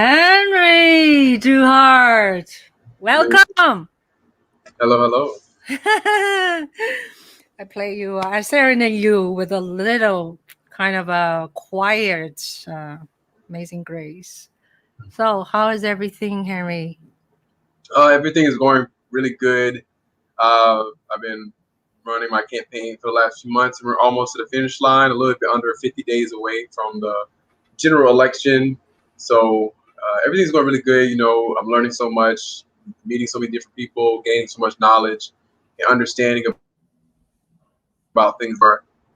Henry Duhart, welcome. Hello. I serenade you with a little kind of a quiet, Amazing Grace. So, how is everything, Henry? Everything is going really good. I've been running my campaign for the last few months. We're almost to the finish line, a little bit under 50 days away from the general election. So everything's going really good. I'm learning so much, meeting so many different people, gaining so much knowledge and understanding about things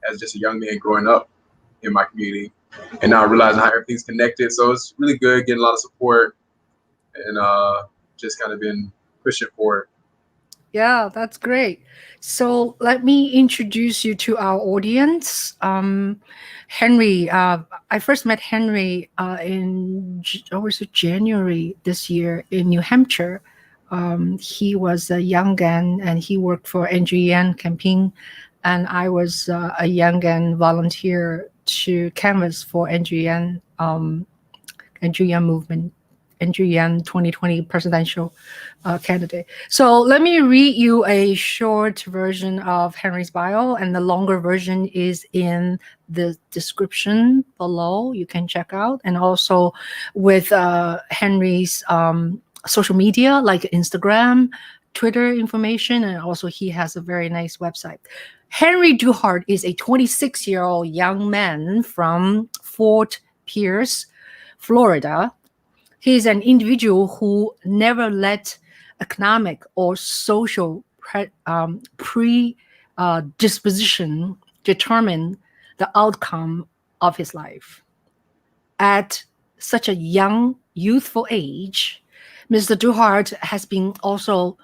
as just a young man growing up in my community. And now realizing how everything's connected. So it's really good, getting a lot of support and just kind of been pushing forward. Yeah, that's great. So let me introduce you to our audience. Henry, I first met Henry in January this year in New Hampshire. He was a young gun and he worked for NGN campaign, and I was a young gun volunteer to canvass for NGN movement. NGN 2020 presidential candidate. So let me read you a short version of Henry's bio, and the longer version is in the description below. You can check out, and also with Henry's social media like Instagram, Twitter information, and also he has a very nice website. Henry Duhart is a 26-year-old young man from Fort Pierce, Florida. He is an individual who never let economic or social predisposition determine the outcome of his life. At such a young, youthful age, Mr. Duhart has been also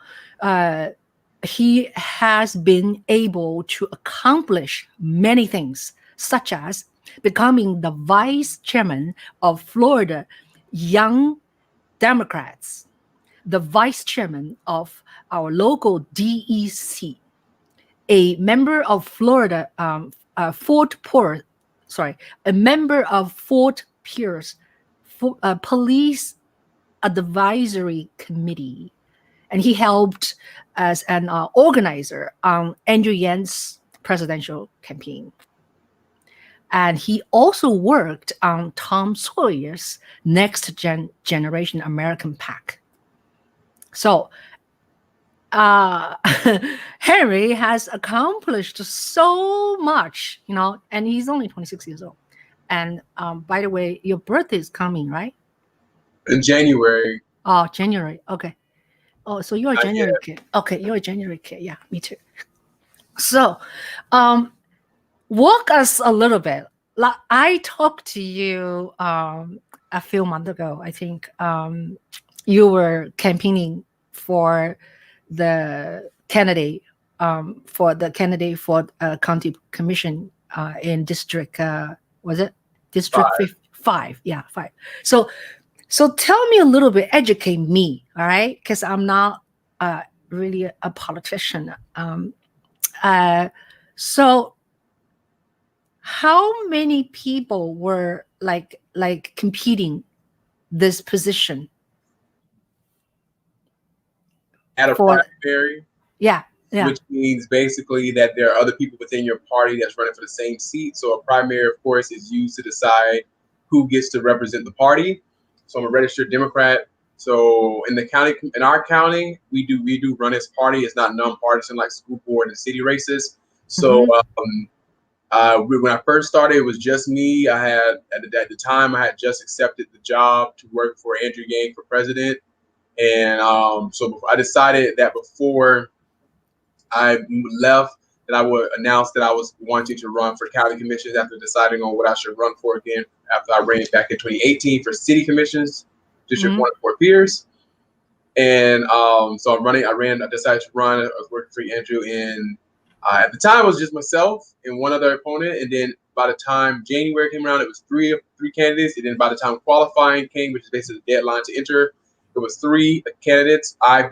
he has been able to accomplish many things, such as becoming the vice chairman of Florida Young Democrats, the vice chairman of our local DEC, a member of a member of Fort Pierce Police Advisory Committee, and he helped as an organizer on Andrew Yan's presidential campaign. And he also worked on Tom Sawyer's Generation American PAC. So Henry has accomplished so much, and he's only 26 years old. And by the way, your birthday is coming, right? In January. Oh, January. Okay. Oh, so you're a January kid. Okay, you're a January kid. Yeah, me too. So, walk us a little bit. I talked to you a few months ago. I think you were campaigning for the candidate for county commission in district. Was it district 5? Yeah, 5. So tell me a little bit. Educate me, all right? Because I'm not really a politician. So how many people were like competing this position? At a primary? Yeah. Which means basically that there are other people within your party that's running for the same seat. So a primary, of course, is used to decide who gets to represent the party. So I'm a registered Democrat. So in our county, we do run as party. It's not nonpartisan like school board and city races. So when I first started, it was just me. I had at the time I had just accepted the job to work for Andrew Yang for president, and so I decided that before I left that I would announce that I was wanting to run for county commissions after deciding on what I should run for again after I ran back in 2018 for city commissions, District 1 and Fort Pierce. And so I decided to run. I was working for Andrew, and at the time it was just myself and one other opponent. And then by the time January came around, it was three candidates. And then by the time qualifying came, which is basically the deadline to enter, it was 3 candidates. I was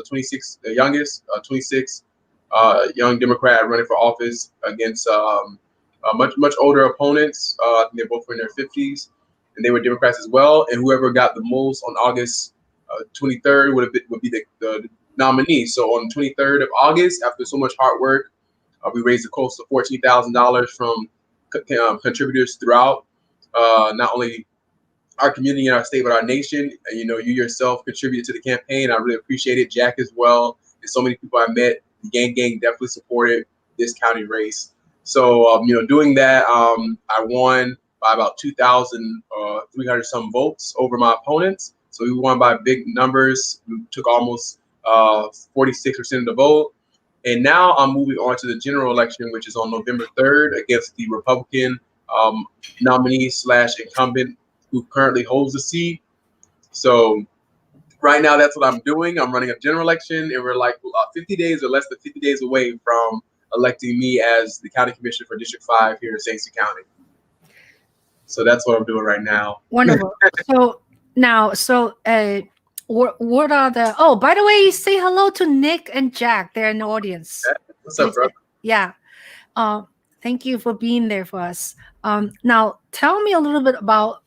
the youngest, 26 young Democrat running for office against much older opponents. I think they're both in their 50s. and they were Democrats as well. And whoever got the most on August 23rd would be the nominee. So on the 23rd of August, after so much hard work, we raised close to $14,000 from contributors throughout not only our community and our state, but our nation. And, you yourself contributed to the campaign. I really appreciate it. Jack as well. And so many people I met. The gang definitely supported this county race. So, doing that, I won by about 2,300 some votes over my opponents. So we won by big numbers. We took almost 46% of the vote. And now I'm moving on to the general election, which is on November 3rd against the Republican nominee / incumbent who currently holds the seat. So right now, that's what I'm doing. I'm running a general election, and we're like 50 days or less than 50 days away from electing me as the county commissioner for District 5 here in Steyers County. So that's what I'm doing right now. Wonderful. So now, what are the? Oh, by the way, say hello to Nick and Jack. They're in the audience. What's up, bro? Yeah. Thank you for being there for us. Now, tell me a little bit about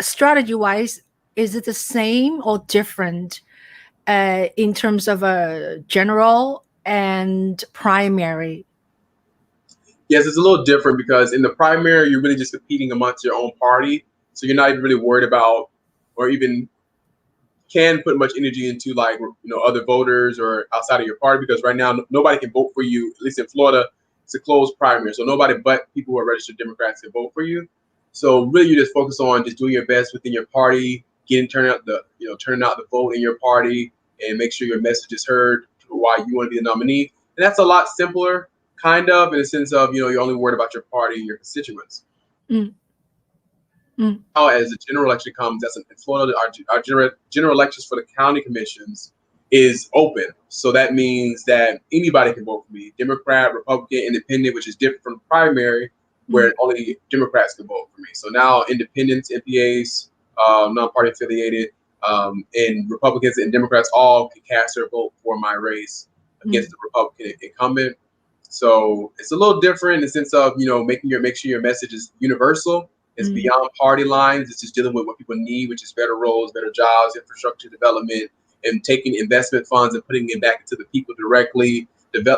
strategy-wise. Is it the same or different in terms of a general and primary? Yes, it's a little different because in the primary, you're really just competing amongst your own party. So you're not even really worried about or even can put much energy into other voters or outside of your party, because right now nobody can vote for you. At least in Florida, it's a closed primary. So nobody but people who are registered Democrats can vote for you. So really you just focus on just doing your best within your party, turning out the vote in your party, and make sure your message is heard why you want to be the nominee. And that's a lot simpler, kind of, in the sense of, you're only worried about your party and your constituents. Now, as the general election comes, that's in Florida, our general elections for the county commissions is open. So that means that anybody can vote for me, Democrat, Republican, Independent, which is different from the primary, where only Democrats can vote for me. So now independents, NPAs, non-party affiliated, and Republicans and Democrats all can cast their vote for my race against the Republican incumbent. So it's a little different in the sense of, make sure your message is universal. It's beyond party lines. It's just dealing with what people need, which is better roads, better jobs, infrastructure development, and taking investment funds and putting it back into the people directly,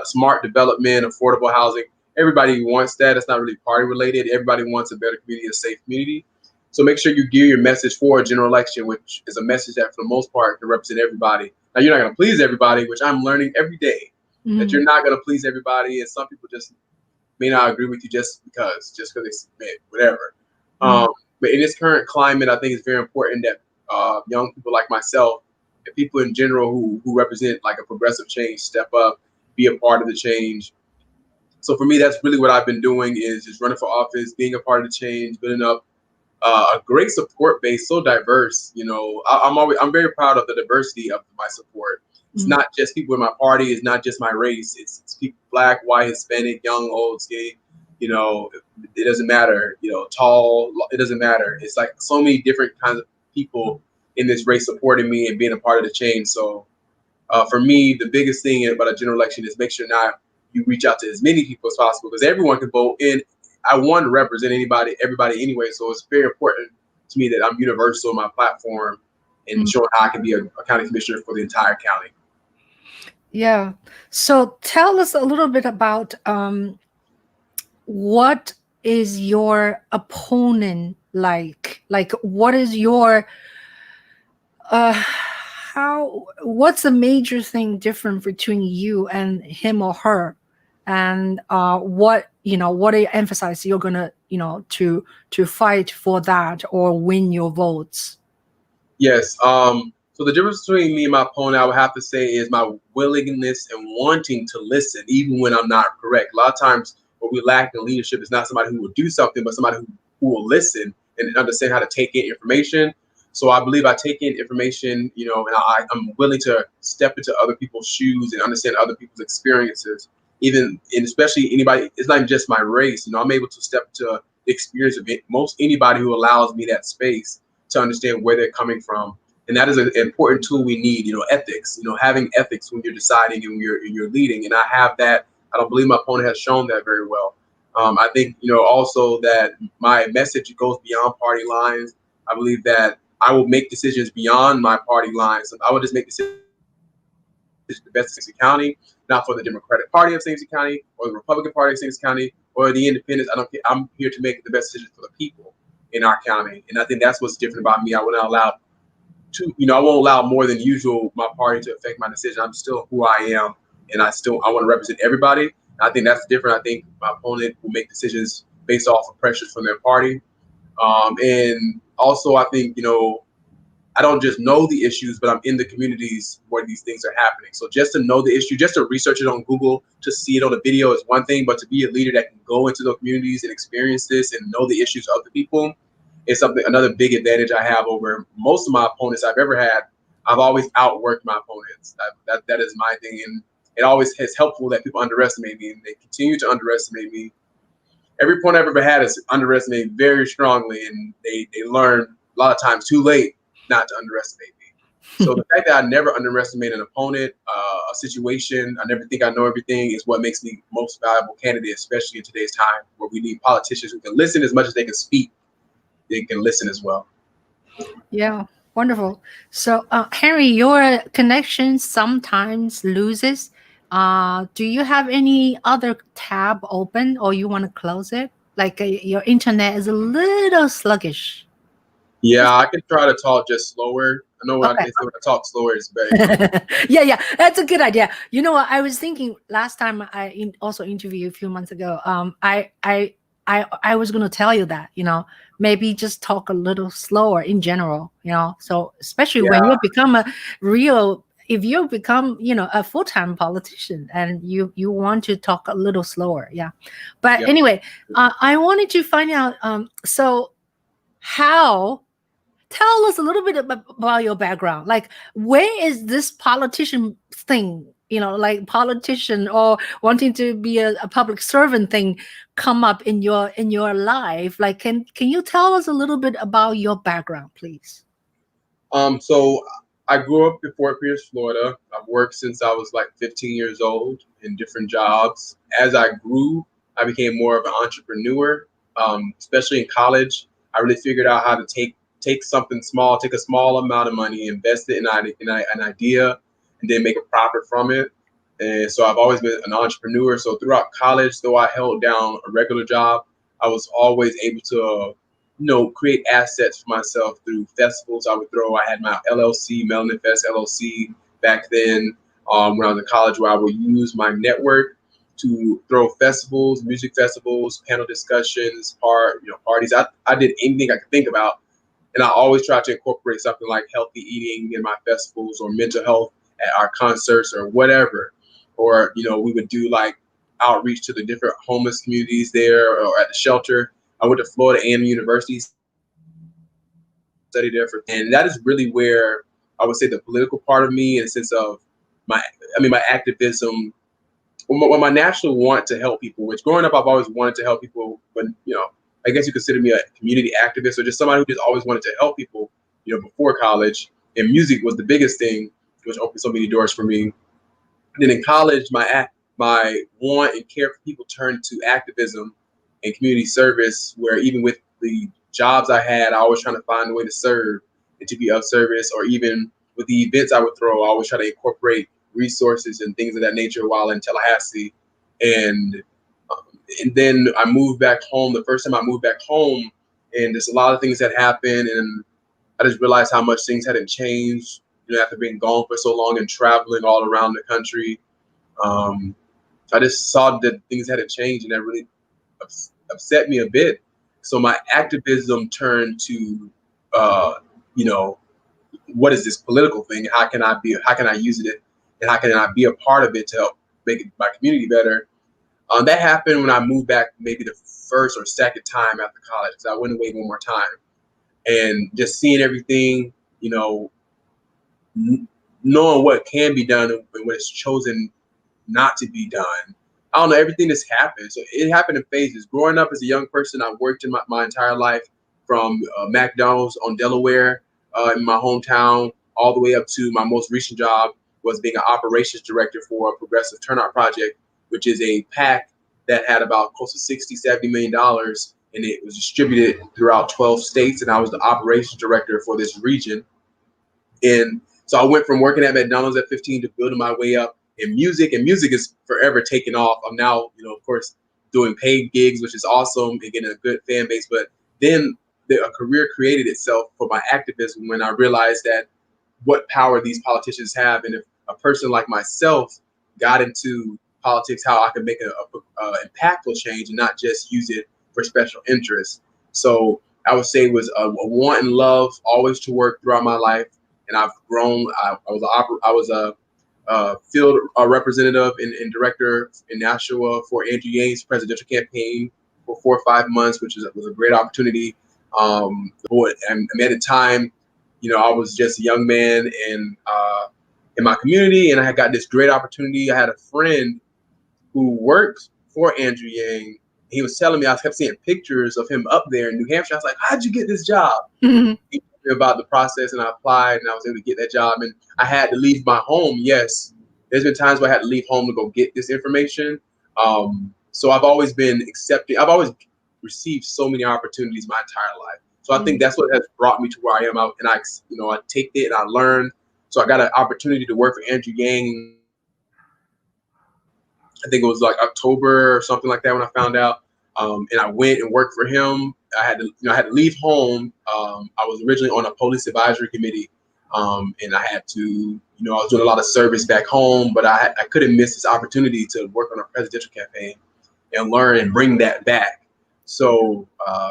smart development, affordable housing. Everybody wants that. It's not really party related. Everybody wants a better community, a safe community. So make sure you gear your message for a general election, which is a message that for the most part can represent everybody. Now, you're not going to please everybody, which I'm learning every day, that you're not going to please everybody. And some people just may not agree with you just because they submit, whatever. But in this current climate, I think it's very important that young people like myself and people in general who represent like a progressive change step up, be a part of the change. So for me, that's really what I've been doing, is just running for office, being a part of the change, building up a great support base, so diverse. I'm very proud of the diversity of my support. It's not just people in my party. It's not just my race. It's people, Black, white, Hispanic, young, old, skinny. It doesn't matter, tall, it doesn't matter. It's like so many different kinds of people in this race supporting me and being a part of the change. So for me, the biggest thing about a general election is make sure you reach out to as many people as possible, because everyone can vote. And I want to represent everybody anyway. So it's very important to me that I'm universal in my platform and showing how I can be a county commissioner for the entire county. Yeah. So tell us a little bit about what is your opponent like? Like, what is your what's the major thing different between you and him or her? And what do you emphasize you're gonna to fight for that or win your votes? Yes. So the difference between me and my opponent, I would have to say, is my willingness and wanting to listen, even when I'm not correct. A lot of times what we lack in leadership is not somebody who will do something, but somebody who will listen and understand how to take in information. So I believe I take in information, and I'm willing to step into other people's shoes and understand other people's experiences, and especially anybody. It's not just my race. I'm able to step to the experience of most anybody who allows me that space to understand where they're coming from. And that is an important tool we need, ethics, having ethics when you're deciding and you're leading. And I have that. I don't believe my opponent has shown that very well. I think, also that my message goes beyond party lines. I believe that I will make decisions beyond my party lines. I will just make decisions the best of Steyers County, not for the Democratic Party of Steyers County or the Republican Party of Steyers County or the Independents. I don't care. I'm here to make the best decisions for the people in our county, and I think that's what's different about me. I will not allow I won't allow more than usual my party to affect my decision. I'm still who I am, and I want to represent everybody. I think that's different. I think my opponent will make decisions based off of pressures from their party, and also I think I don't just know the issues, but I'm in the communities where these things are happening. So just to know the issue, just to research it on Google, to see it on a video is one thing, but to be a leader that can go into those communities and experience this and know the issues of the people is another big advantage I have over most of my opponents I've ever had. I've always outworked my opponents. That is my thing, and it always is helpful that people underestimate me, and they continue to underestimate me. Every point I've ever had is underestimated very strongly, and they learn a lot of times too late not to underestimate me. So the fact that I never underestimate an opponent, a situation, I never think I know everything is what makes me most valuable candidate, especially in today's time where we need politicians who can listen as much as they can speak. They can listen as well. Yeah, wonderful. So, Henry, your connection sometimes loses. Do you have any other tab open, or you want to close it? Like your internet is a little sluggish. Yeah, I can try to talk just slower. I know when Okay. I talk slower, it's better. Yeah, that's a good idea. You know what? I was thinking last time I also interviewed you a few months ago. I was going to tell you that, maybe just talk a little slower in general, so especially when you become if you become, a full-time politician and you want to talk a little slower. Yeah. But anyway, I wanted to find out, so tell us a little bit about your background. Like, where is this politician thing, like politician or wanting to be a public servant thing come up in your life? Like, can you tell us a little bit about your background, please? So I grew up in Fort Pierce, Florida. I've worked since I was like 15 years old in different jobs. As I grew, I became more of an entrepreneur, especially in college. I really figured out how to take something small, take a small amount of money, invest it in an idea, and then make a profit from it. And so I've always been an entrepreneur. So throughout college, though I held down a regular job, I was always able to create assets for myself through festivals I would throw. I had my LLC, Melanin Fest LLC, back then when I was in college, where I would use my network to throw festivals, music festivals, panel discussions, parties. I did anything I could think about. And I always try to incorporate something like healthy eating in my festivals or mental health at our concerts or whatever. Or, we would do like outreach to the different homeless communities there or at the shelter. I went to Florida A&M University, studied there and that is really where I would say the political part of me, in the sense of my activism, my natural want to help people, which growing up, I've always wanted to help people, but, I guess you consider me a community activist or just somebody who just always wanted to help people, before college. And music was the biggest thing, which opened so many doors for me. And then in college, my want and care for people turned to activism and community service, where even with the jobs I had, I always trying to find a way to serve and to be of service. Or even with the events I would throw, I always try to incorporate resources and things of that nature while in Tallahassee. And then I moved back home. The first time I moved back home, and there's a lot of things that happened, and I just realized how much things hadn't changed, after being gone for so long and traveling all around the country. I just saw that things hadn't changed, and that really upset me a bit. So my activism turned to, what is this political thing? How can I use it? And how can I be a part of it to help make my community better? That happened when I moved back, maybe the first or second time after college, because I went away one more time. And just seeing everything, knowing what can be done and what is chosen not to be done. I don't know, everything that's happened. So it happened in phases. Growing up as a young person, I worked in my entire life from McDonald's on Delaware in my hometown, all the way up to my most recent job was being an operations director for a progressive turnout project, which is a PAC that had about close to $60-70 million and it was distributed throughout 12 states, and I was the operations director for this region. And so I went from working at McDonald's at 15 to building my way up in music, and music is forever taken off. I'm now, of course, doing paid gigs, which is awesome, and getting a good fan base. But then a career created itself for my activism when I realized that what power these politicians have, and if a person like myself got into politics, how I could make a impactful change and not just use it for special interests. So I would say it was a want and love always to work throughout my life, and I've grown. I was a field representative and director in Nashua for Andrew Yang's presidential campaign for 4 or 5 months, which was a great opportunity. And at the time, I was just a young man in my community, and I had got this great opportunity. I had a friend who worked for Andrew Yang. He was telling me, I kept seeing pictures of him up there in New Hampshire. I was like, how'd you get this job? He told me about the process, and I applied, and I was able to get that job. And I had to leave my home. Yes, there's been times where I had to leave home to go get this information. So I've always been accepted. I've always received so many opportunities my entire life. So I think that's what has brought me to where I am. And I take it and I learned. So I got an opportunity to work for Andrew Yang. I think it was like October or something like that when I found out. And I went and worked for him. I had to leave home. I was originally on a police advisory committee, and I had to, I was doing a lot of service back home, but I couldn't miss this opportunity to work on a presidential campaign and learn and bring that back. So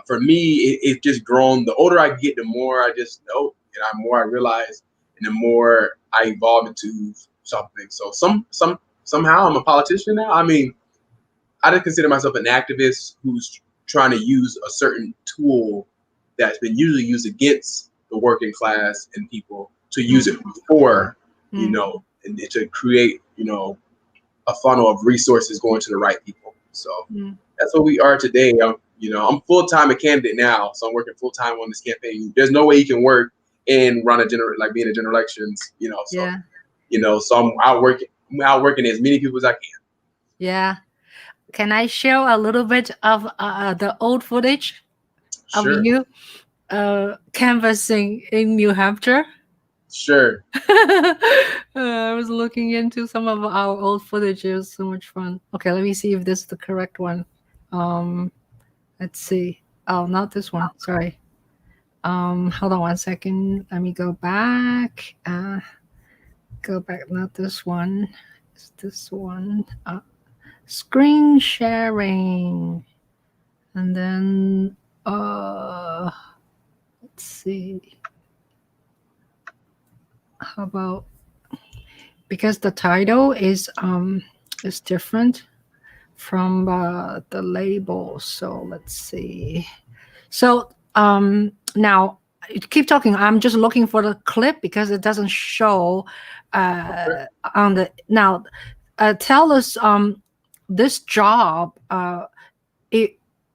for me, it just grown. The older I get, the more I just know, and the more I realize, and the more I evolve into something. So somehow I'm a politician now. I mean, I don't consider myself an activist who's trying to use a certain tool that's been usually used against the working class and people to use it for, and to create, a funnel of resources going to the right people. So that's what we are today. I'm full-time a candidate now, so I'm working full-time on this campaign. There's no way you can work and run being a general elections, so I'm out working as many people as I can. Yeah. Can I share a little bit of the old footage of you canvassing in New Hampshire? Sure. I was looking into some of our old footage. It was so much fun. Okay, let me see if this is the correct one. Let's see. Oh, not this one. Sorry. Hold on 1 second. Let me go back. Not this one. It's this one. Screen sharing, and then let's see, how about, because the title is different from the label, so let's see. So now keep talking. I'm just looking for the clip because it doesn't show on the now. Tell us this job,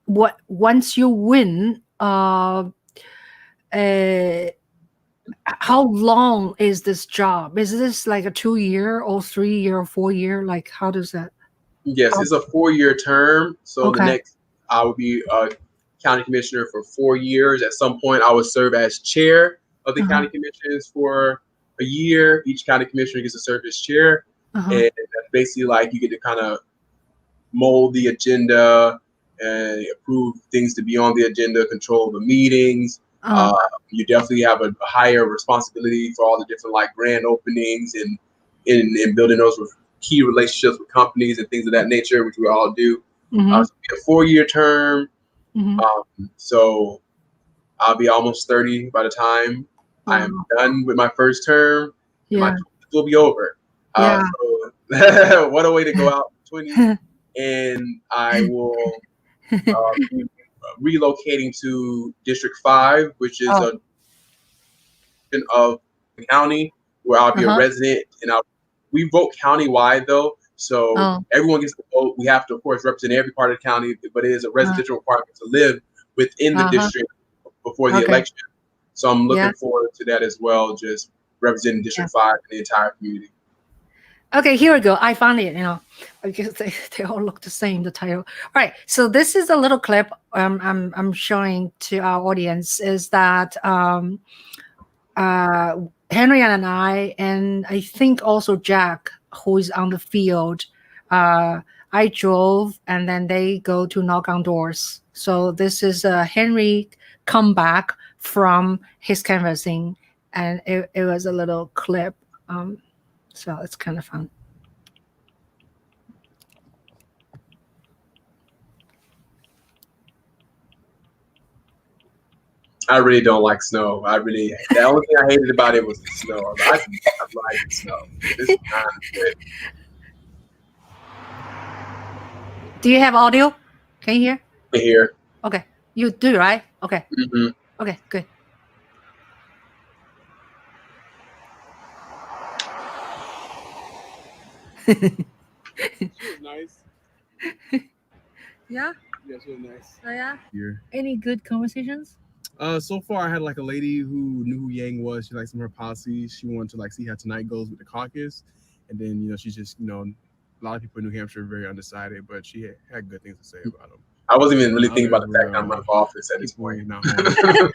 once you win, how long is this job? Is this like a 2-year or 3-year or 4-year? Like, how does that? Yes, it's a 4-year term. So the next, I will be a county commissioner for 4 years. At some point, I will serve as chair of the county commissioners for a year. Each county commissioner gets to serve as chair. And that's basically like you get to kind of mold the agenda and approve things to be on the agenda, control the meetings. You definitely have a higher responsibility for all the different like grand openings and in building those key relationships with companies and things of that nature, which we all do. So it'll be a 4-year term. So I'll be almost 30 by the time I am done with my first term. My 20s will be over. So what a way to go out 20. And I will be relocating to District 5, which is a of the county where I'll be a resident. And we vote countywide though, so everyone gets to vote. We have to, of course, represent every part of the county, but it is a residential requirement to live within the district before the election. So I'm looking forward to that as well, just representing District 5 and the entire community. Okay, here we go. I found it, because they all look the same, the title. All right. So this is a little clip I'm showing to our audience is that Henry and I think also Jack, who is on the field, I drove and then they go to knock on doors. So this is Henry come back from his canvassing, and it was a little clip. So it's kind of fun. I really don't like snow. The only thing I hated about it was the snow. I like the snow. This is not good. Do you have audio? Can you hear? Here. Okay. You do, right? Okay. Mm-hmm. Okay, good. She was nice. Yeah? Yeah, she was nice. Oh, yeah? Here. Any good conversations? So far I had like a lady who knew who Yang was. She liked some of her policies. She wanted to like see how tonight goes with the caucus. And then, she's just, a lot of people in New Hampshire are very undecided, but she had good things to say about him. I wasn't even really thinking about the fact that I'm out of office at this point. Not home.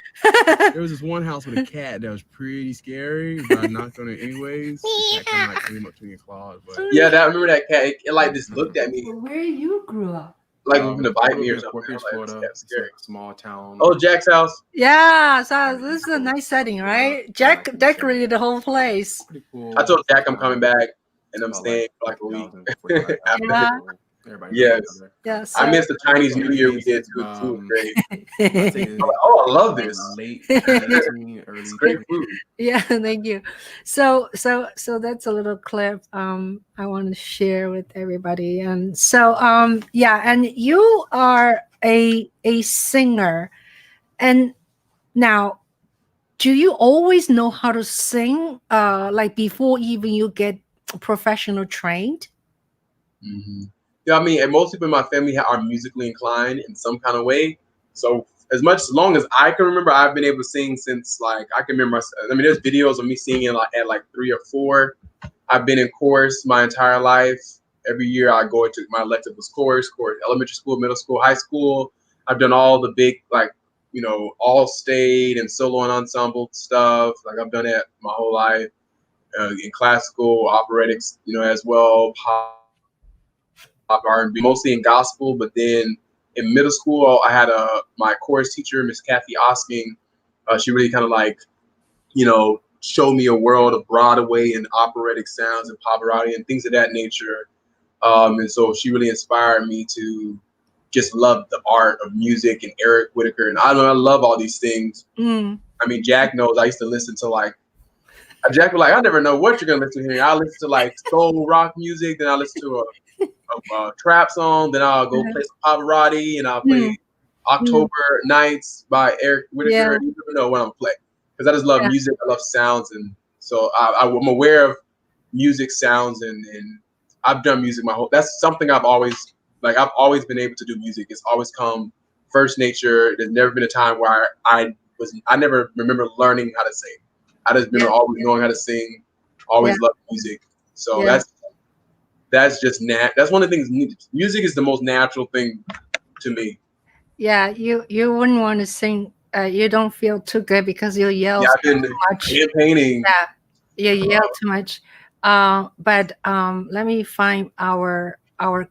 There was this one house with a cat that was pretty scary, but I knocked on it anyways. The cat kind of like came up to me and clawed. But Yeah, I remember that cat. It like just looked at me Where you grew up? like it was gonna bite me or something. Fort Pierce, Like, Florida. that's scary. It's a small town. Oh, Jack's house. Yeah, so this is a nice setting, right? Jack decorated the whole place. Pretty cool. I told Jack I'm coming back and I'm About staying for like a week. 45,000, Yeah. Everybody Yes. Yeah, so I missed the Chinese New Year we did too. It was great. I'd say Oh, I love this. late 2019, early It's great food. yeah, thank you. So that's a little clip I want to share with everybody. And so yeah, and you are a singer. And now, do you always know how to sing like before even you get professional trained? Mm-hmm. Yeah, I mean, and most people in my family are musically inclined in some kind of way. So as long as I can remember, I've been able to sing since like I can remember. I mean, there's videos of me singing like at like 3 or 4. I've been in chorus my entire life. Every year I go into my elective was chorus, elementary school, middle school, high school. I've done all the big like all state and solo and ensemble stuff. Like I've done that my whole life in classical, operetics, as well. Pop R&B, mostly in gospel, but then in middle school, I had my chorus teacher, Miss Kathy Osking. She really kind of like, showed me a world of Broadway and operatic sounds and Pavarotti and things of that nature. And so she really inspired me to just love the art of music and Eric Whitacre. And I love all these things. Mm. I mean, Jack knows I used to listen to like, Jack was like, I never know what you're going to listen to here. I listen to like soul rock music, then I listen to a trap song, then I'll go play some Pavarotti, and I'll play October Nights by Eric Whitacre. Yeah. You never know what I'm playing because I just love music. I love sounds, and so I'm aware of music sounds, and I've done music my whole. That's something I've always been able to do music. It's always come first nature. There's never been a time where I never remember learning how to sing. I just remember always knowing how to sing. Always loved music. So that's just that's one of the things. Music is the most natural thing to me. Yeah, you wouldn't want to sing. You don't feel too good because you yell Yeah, I've been too much. campaigning. Yeah, you yell too much. But let me find our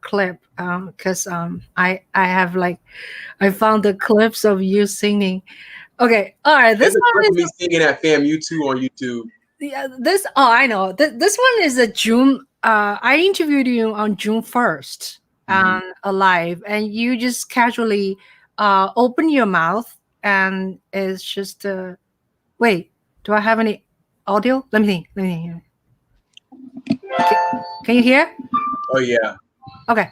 clip because I have I found the clips of you singing. Okay, all right. This one is me singing at FAMU2 on YouTube. Yeah, I know. This one is a June. I interviewed you on June 1st, live, and you just casually open your mouth, and it's just. Wait, do I have any audio? Let me think. Can you hear? Oh yeah. Okay.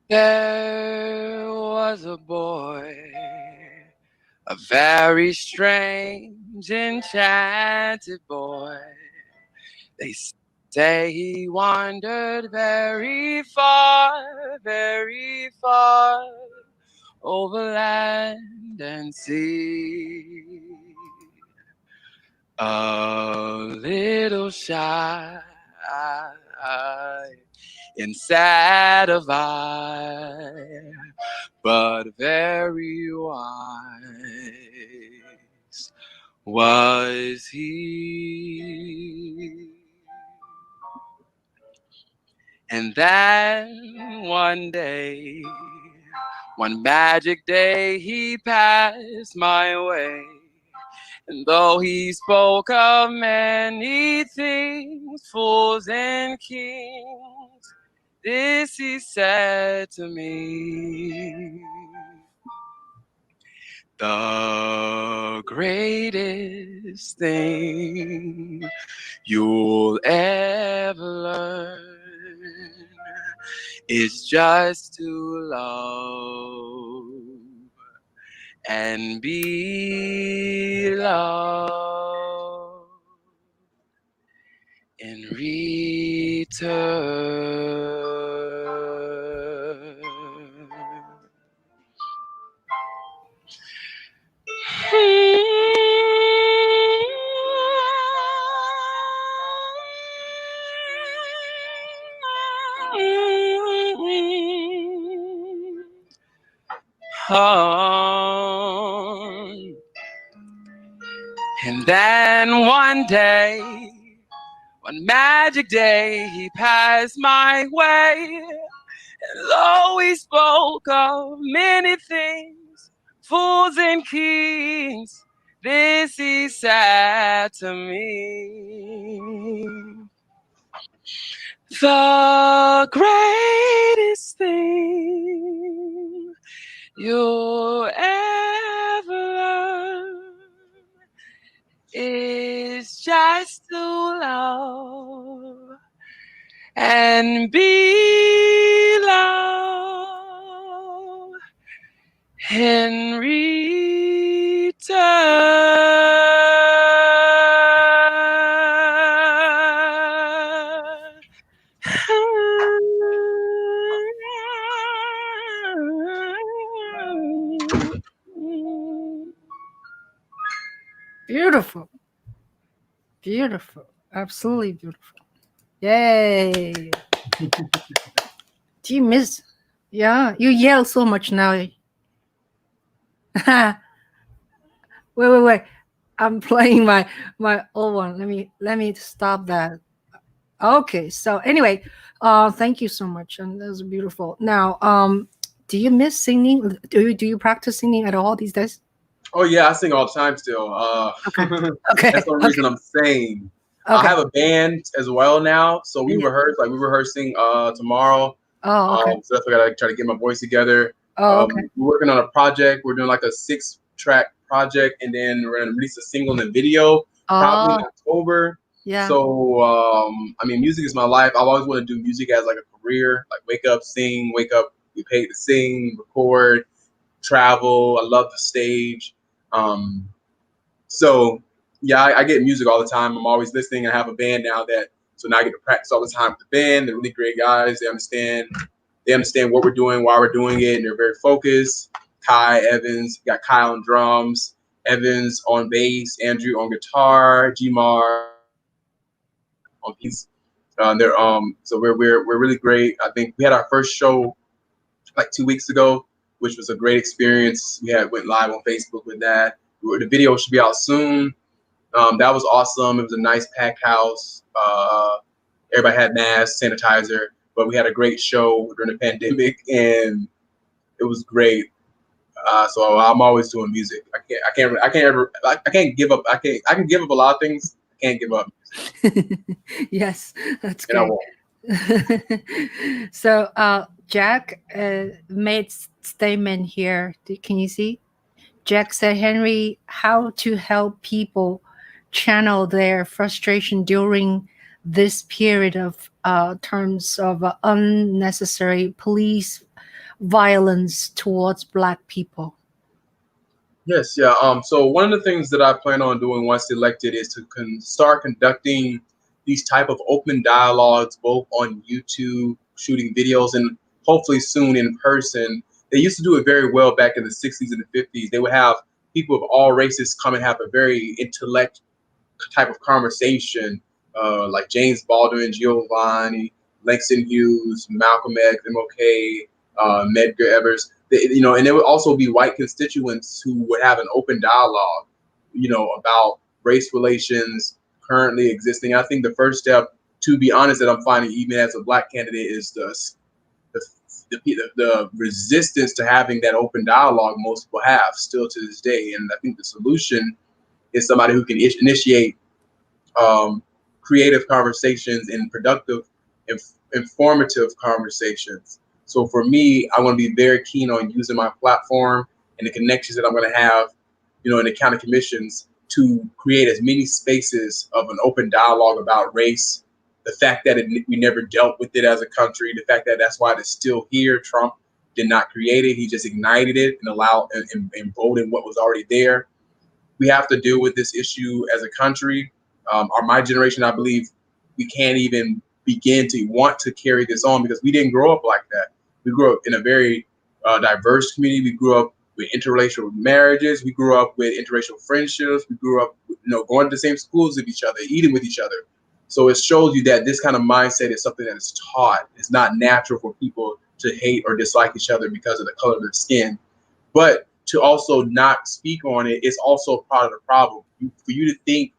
There was a boy a very strange, enchanted boy. They say he wandered very far over land and sea. A little shy and sad of eye, but very wise was he. And then one day, one magic day, he passed my way. And though he spoke of many things, fools and kings, this he said to me: the greatest thing you'll ever learn is just to love and be loved in return. And then one day, one magic day, he passed my way. And though he spoke of many things, fools and kings, this he said to me: the greatest thing you'll ever learn is just to love and be loved in return. Beautiful. Beautiful. Absolutely beautiful. Yay. Do you miss? Yeah, you yell so much now. Wait. I'm playing my old one. Let me stop that. Okay. So anyway, thank you so much, and that was beautiful. Now, do you miss singing? Do you practice singing at all these days? Oh yeah, I sing all the time still. Okay. Okay. That's the reason I'm saying. Okay. I have a band as well now, so we rehearse. Like we're rehearsing tomorrow. Oh, okay. So that's why I gotta try to get my voice together. Oh, okay. We're working on a project. We're doing like a 6-track project, and then we're gonna release a single and video probably in October. Yeah. So I mean, music is my life. I've always wanted to do music as like a career. Like wake up, sing, wake up, get paid to sing, record, travel. I love the stage. So yeah, I get music all the time. I'm always listening. I have a band now so now I get to practice all the time with the band. They're really great guys. They understand what we're doing, why we're doing it, and they're very focused. Kai Evans, got Kyle on drums, Evans on bass, Andrew on guitar, Gmar on keys. So we're really great. I think we had our first show like 2 weeks ago, which was a great experience. Went live on Facebook with that. The video should be out soon. That was awesome. It was a nice packed house. Everybody had masks, sanitizer, but we had a great show during the pandemic, and it was great. So I'm always doing music. I can't give up. I can give up a lot of things. I can't give up. Yes, that's And I great. won't. So Jack made statement here. Can you see? Jack said, Henry, how to help people channel their frustration during this period of terms of unnecessary police violence towards Black people. Yes, yeah. So one of the things that I plan on doing once elected is to start conducting these type of open dialogues, both on YouTube, shooting videos, and hopefully soon in person. They used to do it very well back in the 60s and the 50s. They would have people of all races come and have a very intellect type of conversation, like James Baldwin, Giovanni, Langston Hughes, Malcolm X, MLK, Medgar Evers. And there would also be white constituents who would have an open dialogue, about race relations currently existing. I think the first step, to be honest, that I'm finding even as a black candidate is the resistance to having that open dialogue most people have still to this day. And I think the solution is somebody who can initiate creative conversations and productive, informative conversations. So for me, I want to be very keen on using my platform and the connections that I'm going to have, in the county commissions to create as many spaces of an open dialogue about race. The fact that we never dealt with it as a country, the fact that that's why it's still here. Trump did not create it; he just ignited it and allowed and voted what was already there. We have to deal with this issue as a country. My generation, I believe, we can't even begin to want to carry this on because we didn't grow up like that. We grew up in a very diverse community. We grew up with interracial marriages. We grew up with interracial friendships. We grew up, going to the same schools with each other, eating with each other. So it shows you that this kind of mindset is something that is taught. It's not natural for people to hate or dislike each other because of the color of their skin. But to also not speak on it is also part of the problem. For you to think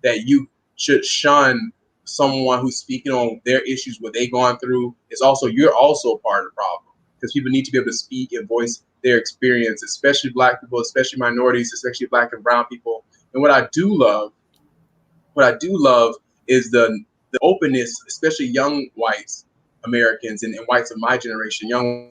that you should shun someone who's speaking on their issues, what they've gone through, you're also part of the problem. Because people need to be able to speak and voice their experience, especially black people, especially minorities, especially black and brown people. And what I do love is the openness, especially young whites, Americans and whites of my generation, young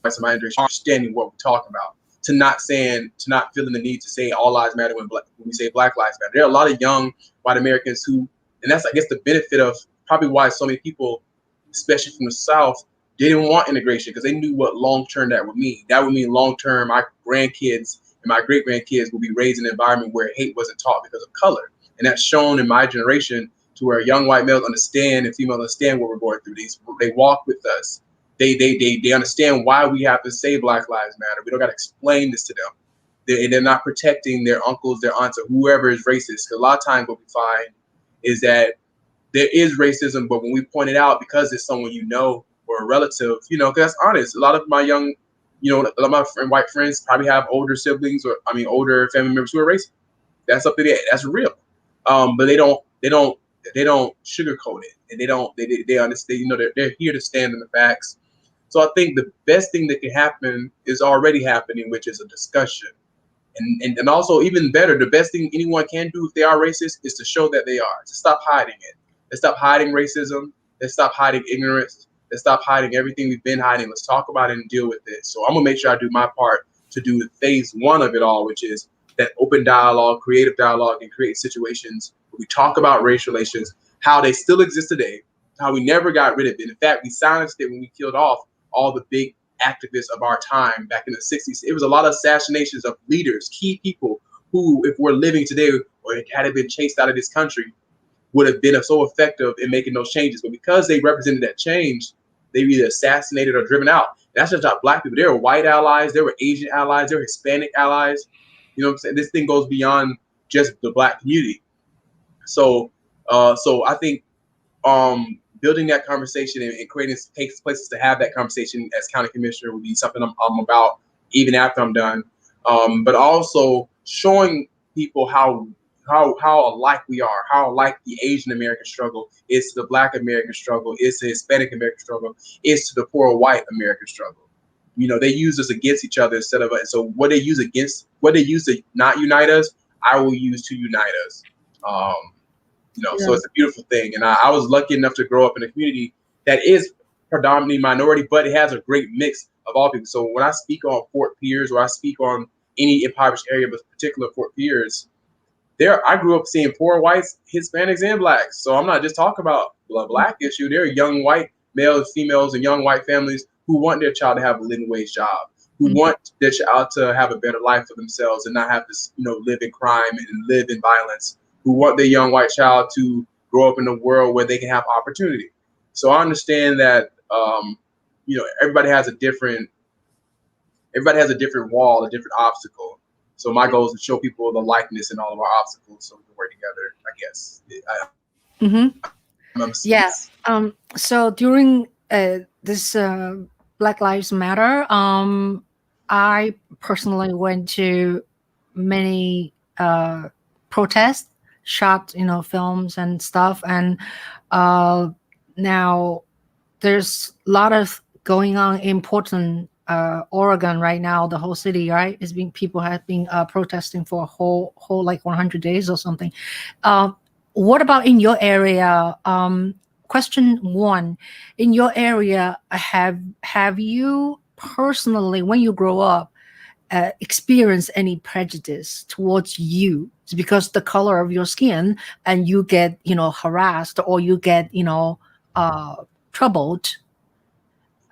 whites of my generation, understanding what we're talking about. To not feeling the need to say all lives matter when we say Black lives matter. There are a lot of young white Americans who, and that's, I guess, the benefit of probably why so many people, especially from the South, didn't want integration because they knew what long-term that would mean. That would mean long-term my grandkids and my great-grandkids will be raised in an environment where hate wasn't taught because of color. And that's shown in my generation to where young white males understand and females understand what we're going through. They walk with us. They understand why we have to say Black Lives Matter. We don't got to explain this to them. They're not protecting their uncles, their aunts, or whoever is racist. Because a lot of times what we find is that there is racism, but when we point it out because it's someone or a relative, because that's honest. A lot of my young, a lot of my white friends probably have older siblings older family members who are racist. That's something that's real. But they don't sugarcoat it, and they understand. They're here to stand in the facts. So I think the best thing that can happen is already happening, which is a discussion. And also, even better, the best thing anyone can do if they are racist is to show that they are, to stop hiding it. Let's stop hiding racism. Let's stop hiding ignorance. Let's stop hiding everything we've been hiding. Let's talk about it and deal with it. So I'm going to make sure I do my part to do phase one of it all, which is that open dialogue, creative dialogue, and create situations where we talk about race relations, how they still exist today, how we never got rid of it. In fact, we silenced it when we killed off all the big activists of our time back in the 60s. It was a lot of assassinations of leaders, key people who, if we're living today or had it been chased out of this country, would have been so effective in making those changes. But because they represented that change, they were either assassinated or driven out. And that's just not black people. There were white allies, there were Asian allies, there were Hispanic allies. You know what I'm saying? This thing goes beyond just the black community. So I think building that conversation and creating places to have that conversation as county commissioner would be something I'm about even after I'm done. But also showing people how alike we are, how alike the Asian American struggle is to the Black American struggle, is to the Hispanic American struggle, is to the poor white American struggle. They use us against each other instead of us. So what they use to not unite us, I will use to unite us. So it's a beautiful thing. And I was lucky enough to grow up in a community that is predominantly minority, but it has a great mix of all people. So when I speak on Fort Pierce or I speak on any impoverished area, but particular Fort Pierce, I grew up seeing poor whites, Hispanics, and blacks. So I'm not just talking about the black issue. There are young white males, females, and young white families who want their child to have a living wage job, who Mhm. want their child to have a better life for themselves and not have to, live in crime and live in violence, who want their young white child to grow up in a world where they can have opportunity. So I understand that, everybody has a different wall, a different obstacle. So my goal is to show people the likeness in all of our obstacles so we can work together, I guess. Yeah. So during this Black Lives Matter, I personally went to many protests, shot films and stuff, and now there's a lot of going on in Portland, Oregon right now. The whole city, right, is being people have been protesting for a whole like 100 days or something. What about in your area? Question one: in your area, have you personally, when you grow up, experience any prejudice towards you? It's because the color of your skin, and you get harassed, or you get troubled?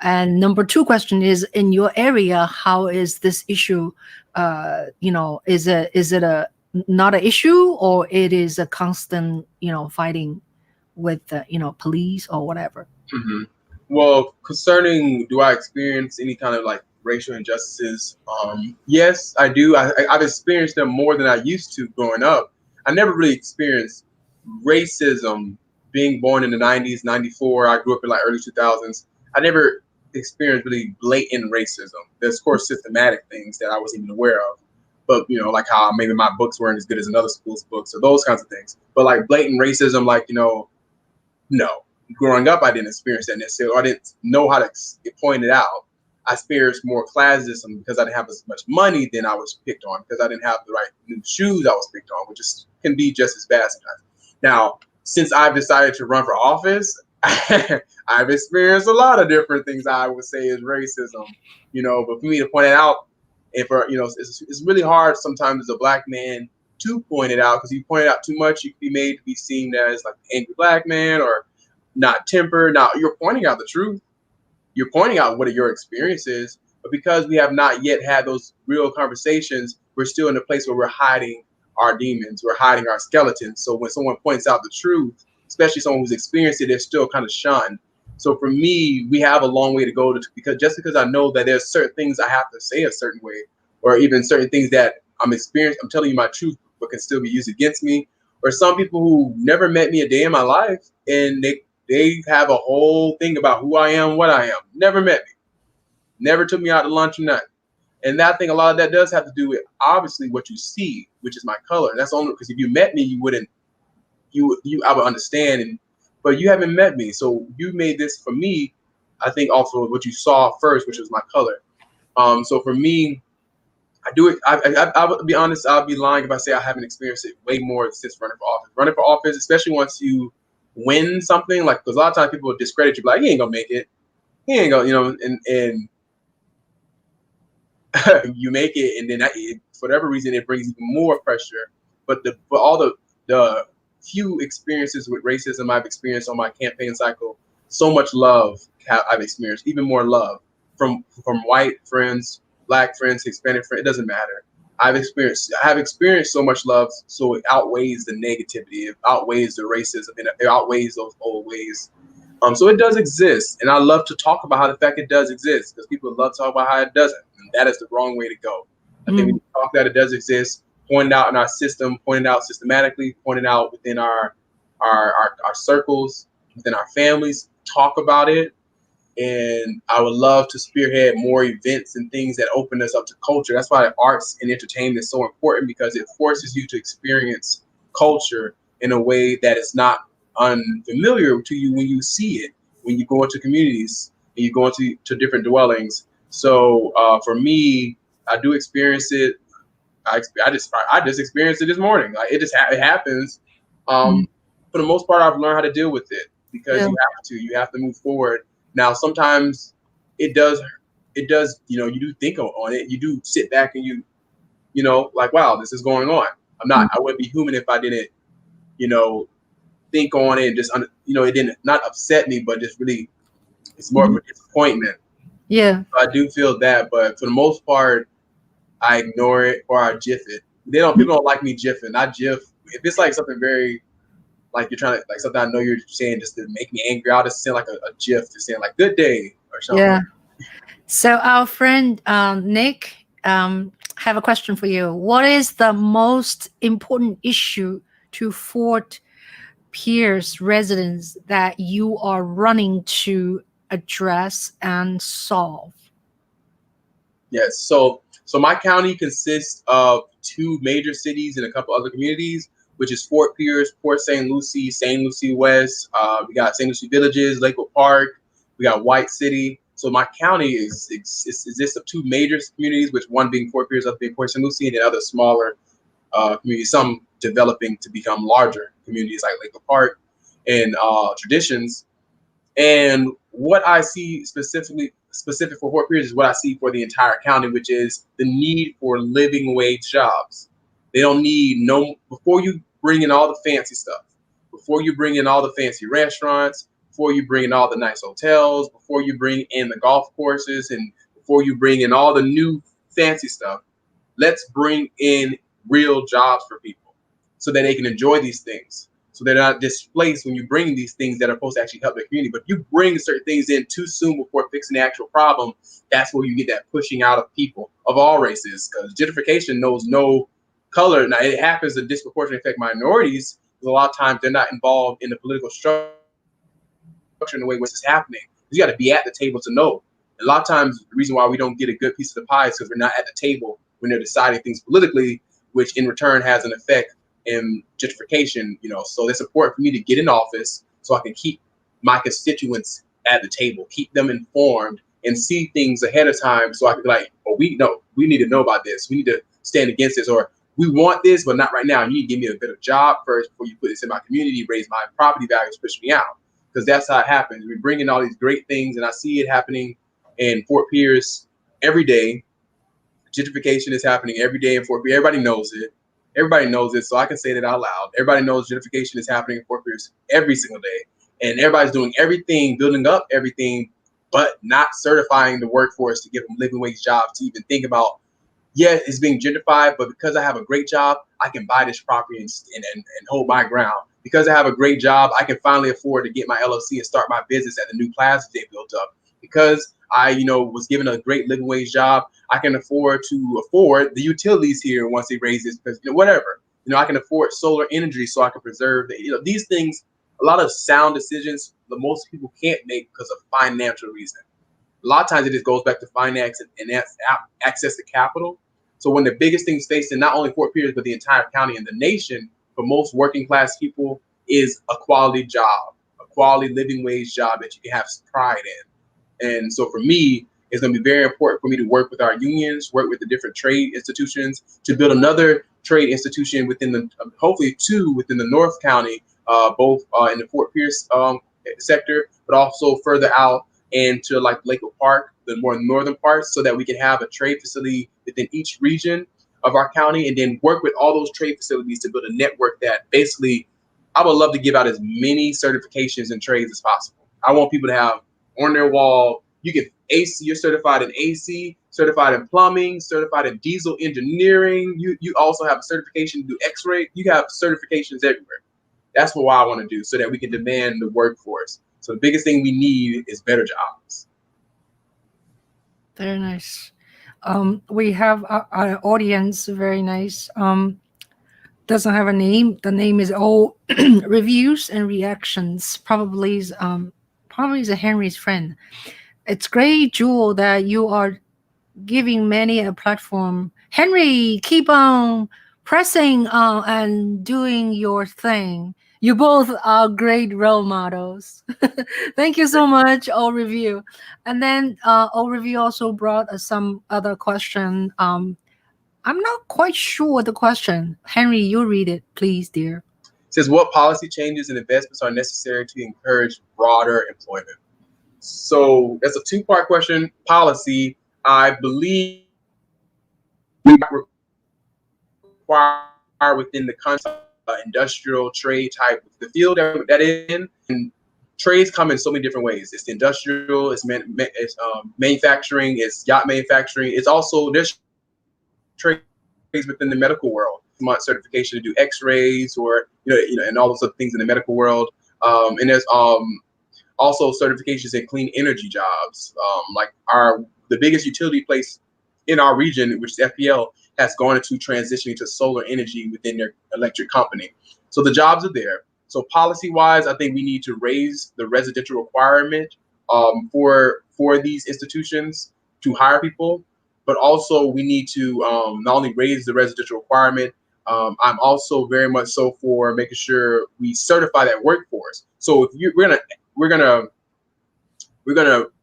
And number two question is, in your area, how is this issue? Is it a not an issue, or it is a constant fighting with police or whatever? Mhm. Well, concerning do I experience any kind of like racial injustices? Yes, I do. I've experienced them more than I used to growing up. I never really experienced racism being born in the 90s, 94. I grew up in like early 2000s. I never experienced really blatant racism. There's, of course, systematic things that I wasn't even aware of. But, like how maybe my books weren't as good as another school's books or those kinds of things. But like blatant racism, like, no. Growing up, I didn't experience that necessarily. I didn't know how to point it out. I experienced more classism because I didn't have as much money. Then I was picked on because I didn't have the right new shoes. I was picked on, which can be just as bad sometimes. Now, since I've decided to run for office, I've experienced a lot of different things I would say is racism. But for me to point it out, and for it's really hard sometimes as a Black man to point it out, because if you point it out too much, you can be made to be seen as like an angry Black man or not tempered. Now, you're pointing out the truth. You're pointing out what your experience is. But because we have not yet had those real conversations, we're still in a place where we're hiding our demons. We're hiding our skeletons. So when someone points out the truth, especially someone who's experienced it, they're still kind of shunned. So for me, we have a long way to go because I know that there's certain things I have to say a certain way, or even certain things that I'm telling you my truth, but can still be used against me. Or some people who never met me a day in my life, and they have a whole thing about who I am, what I am. Never met me. Never took me out to lunch or nothing. And I think a lot of that does have to do with obviously what you see, which is my color. That's only because if you met me, you wouldn't, I would understand. But you haven't met me. So you made this for me, I think also what you saw first, which was my color. So for me, I do it. I would be honest. I'll be lying if I say I haven't experienced it way more since running for office. Running for office, especially once you win something, like because a lot of times people will discredit you, like he ain't gonna make it. He ain't gonna, and you make it, and then for whatever reason it brings even more pressure. But for all the few experiences with racism I've experienced on my campaign cycle, so much love I've experienced, even more love from white friends, Black friends, Hispanic friends. It doesn't matter. I have experienced so much love, so it outweighs the negativity, it outweighs the racism, and it outweighs those old ways. So it does exist, and I love to talk about how the fact it does exist, because people love to talk about how it doesn't, and that is the wrong way to go. I think we need to talk that it does exist, point it out in our system, point it out systematically, point it out within our circles, within our families, talk about it. And I would love to spearhead more events and things that open us up to culture. That's why arts and entertainment is so important, because it forces you to experience culture in a way that is not unfamiliar to you when you see it, when you go into communities and you go into different dwellings. So for me, I do experience it. I just experienced it this morning. Like it happens. For the most part, I've learned how to deal with it, because you have to move forward. Now, sometimes it does, you do think on it. You do sit back and you like, wow, this is going on. I wouldn't be human if I didn't, think on it and just, it didn't not upset me, but just really, it's more of a disappointment. Yeah. So I do feel that, but for the most part, I ignore it or I jiff it. People don't like me jiffing. I jiff if it's like something very like you're trying to like something I know you're saying just to make me angry. I'll just send like a jiff to saying like "good day" or something. Yeah. So our friend Nick have a question for you. What is the most important issue to Fort Pierce residents that you are running to address and solve? Yes. So my county consists of 2 major cities and a couple other communities, which is Fort Pierce, Port St. Lucie, St. Lucie West. We got St. Lucie Villages, Lakewood Park. We got White City. So my county exists of 2 major communities, which one being Fort Pierce, other being Port St. Lucie, and then other smaller communities, some developing to become larger communities like Lakewood Park and Traditions. And what I see specific for Fort Pierce is what I see for the entire county, which is the need for living wage jobs. They don't need before you bring in all the fancy stuff, before you bring in all the fancy restaurants, before you bring in all the nice hotels, before you bring in the golf courses, and before you bring in all the new fancy stuff, let's bring in real jobs for people so that they can enjoy these things. So they're not displaced when you bring these things that are supposed to actually help the community. But if you bring certain things in too soon before fixing the actual problem, that's where you get that pushing out of people of all races. Because gentrification knows no color. Now, it happens to disproportionately affect minorities, because a lot of times they're not involved in the political structure in the way this is happening. You got to be at the table to know. A lot of times, the reason why we don't get a good piece of the pie is because we're not at the table when they're deciding things politically, which in return has an effect in gentrification, so it's important for me to get in office so I can keep my constituents at the table, keep them informed, and see things ahead of time so I can be like, oh, we need to know about this. We need to stand against this, or we want this, but not right now. You need to give me a better job first before you put this in my community, raise my property values, push me out. Because that's how it happens. We bring in all these great things, and I see it happening in Fort Pierce every day. Gentrification is happening every day in Fort Pierce. Everybody knows it. Everybody knows it, so I can say that out loud. Everybody knows gentrification is happening in Fort Pierce every single day. And everybody's doing everything, building up everything, but not certifying the workforce to give them living wage jobs to even think about, yeah, it's being gentrified, but because I have a great job, I can buy this property and hold my ground. Because I have a great job, I can finally afford to get my LLC and start my business at the new plaza they built up. Because I, was given a great living wage job, I can afford the utilities here once they raise this, because whatever. I can afford solar energy so I can preserve these things. A lot of sound decisions that most people can't make because of financial reason. A lot of times it just goes back to finance and that's access to capital. So when the biggest things facing not only Fort Pierce but the entire county and the nation for most working class people is a quality job, a quality living wage job that you can have pride in. And so for me, it's going to be very important for me to work with our unions, work with the different trade institutions to build another trade institution within hopefully 2 within the North County, both in the Fort Pierce sector, but also further out into like Lakewood Park, the more northern parts, so that we can have a trade facility within each region of our county, and then work with all those trade facilities to build a network that basically I would love to give out as many certifications and trades as possible. I want people to have on their wall, you get AC, you're certified in AC, certified in plumbing, certified in diesel engineering. You also have a certification to do X-ray. You have certifications everywhere. That's what I want to do so that we can demand the workforce. So the biggest thing we need is better jobs. Very nice. We have our audience, very nice. Doesn't have a name. The name is all reviews and reactions. Probably is a Henry's friend. It's great, Juhl, that you are giving many a platform. Henry, keep on pressing on and doing your thing. You both are great role models. Thank you so much, All Review. And then All Review also brought some other question. I'm not quite sure the question. Henry, you read it, please, dear. It says, what policy changes and investments are necessary to encourage broader employment? So that's a 2-part question. Policy, I believe we require within the concept industrial trade type, the field that in, and trades come in so many different ways. It's industrial, it's manufacturing, it's yacht manufacturing. It's also, there's trades within the medical world. Certification to do X-rays, or and all those other things in the medical world. And there's also certifications in clean energy jobs. Like the biggest utility place in our region, which is FPL, has gone into transitioning to solar energy within their electric company. So the jobs are there. So policy-wise, I think we need to raise the residential requirement for these institutions to hire people, but also we need to not only raise the residential requirement. I'm also very much so for making sure we certify that workforce. So if we're gonna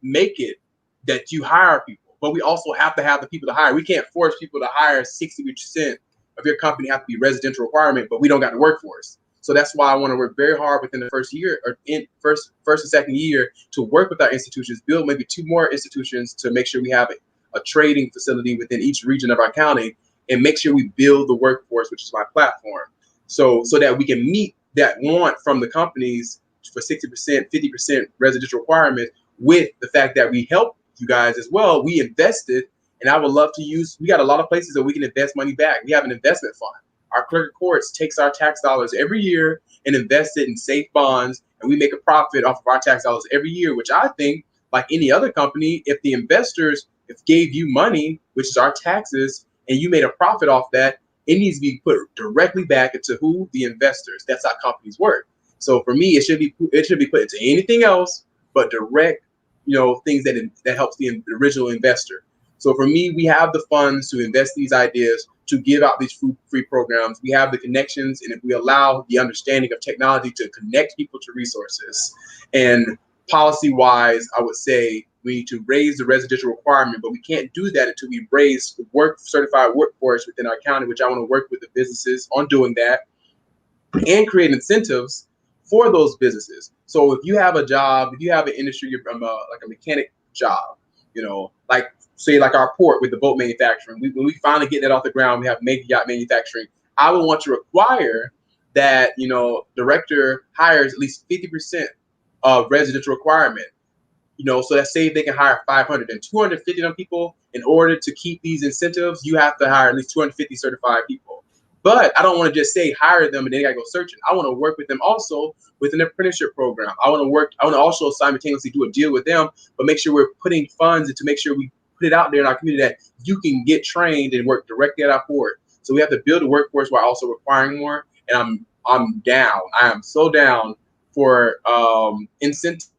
make it that you hire people, but we also have to have the people to hire. We can't force people to hire 60% of your company have to be residential requirement, but we don't got the workforce. So that's why I want to work very hard within the first year, or in first and second year, to work with our institutions, build maybe 2 more institutions to make sure we have a trading facility within each region of our county, and make sure we build the workforce, which is my platform, so that we can meet that want from the companies for 60%, 50% residential requirement, with the fact that we help you guys as well. We invested, and I would love to we got a lot of places that we can invest money back. We have an investment fund. Our clerk of courts takes our tax dollars every year and invests it in safe bonds, and we make a profit off of our tax dollars every year, which I think, like any other company, if the investors gave you money, which is our taxes, and you made a profit off that, it needs to be put directly back into who? The investors. That's how companies work. So for me, it should be put into anything else but direct, things that helps the original investor. So for me, we have the funds to invest these ideas, to give out these free programs. We have the connections, and if we allow the understanding of technology to connect people to resources, and policy-wise, I would say we need to raise the residential requirement, but we can't do that until we raise the certified workforce within our county, which I want to work with the businesses on doing that, and create incentives for those businesses. So if you have a job, if you have an industry, you're like a mechanic job, like say like our port with the boat manufacturing, when we finally get that off the ground, we have yacht manufacturing. I would want to require that, director hires at least 50% of residential requirement, so that say they can hire 500 and 250 of them people. In order to keep these incentives, you have to hire at least 250 certified people. But I don't want to just say hire them and then I go searching. I want to work with them also with an apprenticeship program. I want to also simultaneously do a deal with them, but make sure we're putting funds to make sure we put it out there in our community that you can get trained and work directly at our port. So we have to build a workforce while also requiring more. And I'm down. I am so down for incentives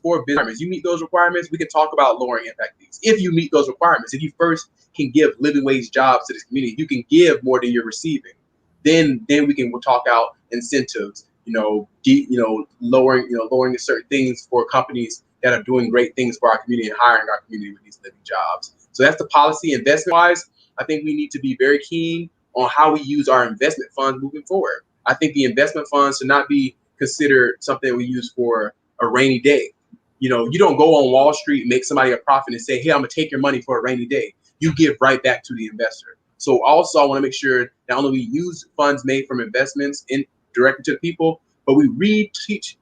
for business. You meet those requirements, we can talk about lowering impact fees. If you meet those requirements, if you first can give living wage jobs to this community, you can give more than you're receiving. Then we'll talk out incentives, lowering certain things for companies that are doing great things for our community and hiring our community with these living jobs. So that's the policy. Investment wise, I think we need to be very keen on how we use our investment funds moving forward. I think the investment funds should not be considered something we use for a rainy day. You don't go on Wall Street, make somebody a profit and say, hey, I'm gonna take your money for a rainy day. You give right back to the investor. So also I want to make sure not only we use funds made from investments directly to the people, but we teach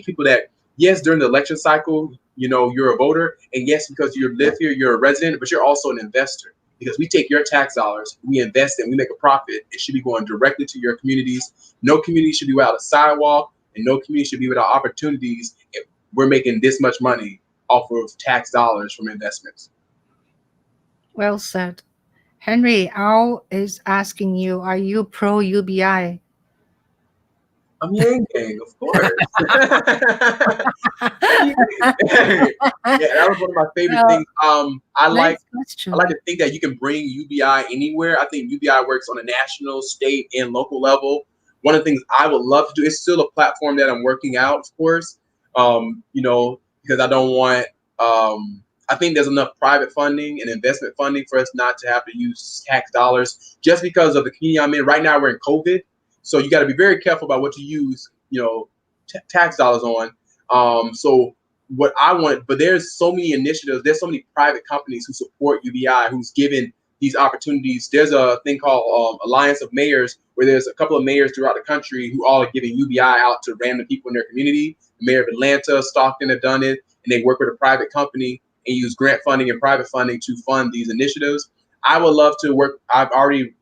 people that, yes, during the election cycle, you're a voter, and yes, because you live here, you're a resident, but you're also an investor. Because we take your tax dollars, we invest it, we make a profit. It should be going directly to your communities. No community should be without a sidewalk, and no community should be without opportunities if we're making this much money off of tax dollars from investments. Well said. Henry, Al is asking you, are you pro UBI? I'm Yang Gang, of course. Yeah, that was one of my favorite things. I like to think that you can bring UBI anywhere. I think UBI works on a national, state, and local level. One of the things I would love to do, it's still a platform that I'm working out, of course. Because I don't want, I think there's enough private funding and investment funding for us not to have to use tax dollars just because of the community I'm in. Right now we're in COVID. So you got to be very careful about what you use, tax dollars on. So what I want, but there's so many initiatives, there's so many private companies who support UBI, who's given these opportunities. There's a thing called Alliance of Mayors, where there's a couple of mayors throughout the country who all are giving UBI out to random people in their community. The mayor of Atlanta, Stockton have done it, and they work with a private company and use grant funding and private funding to fund these initiatives. I would love to work. I've already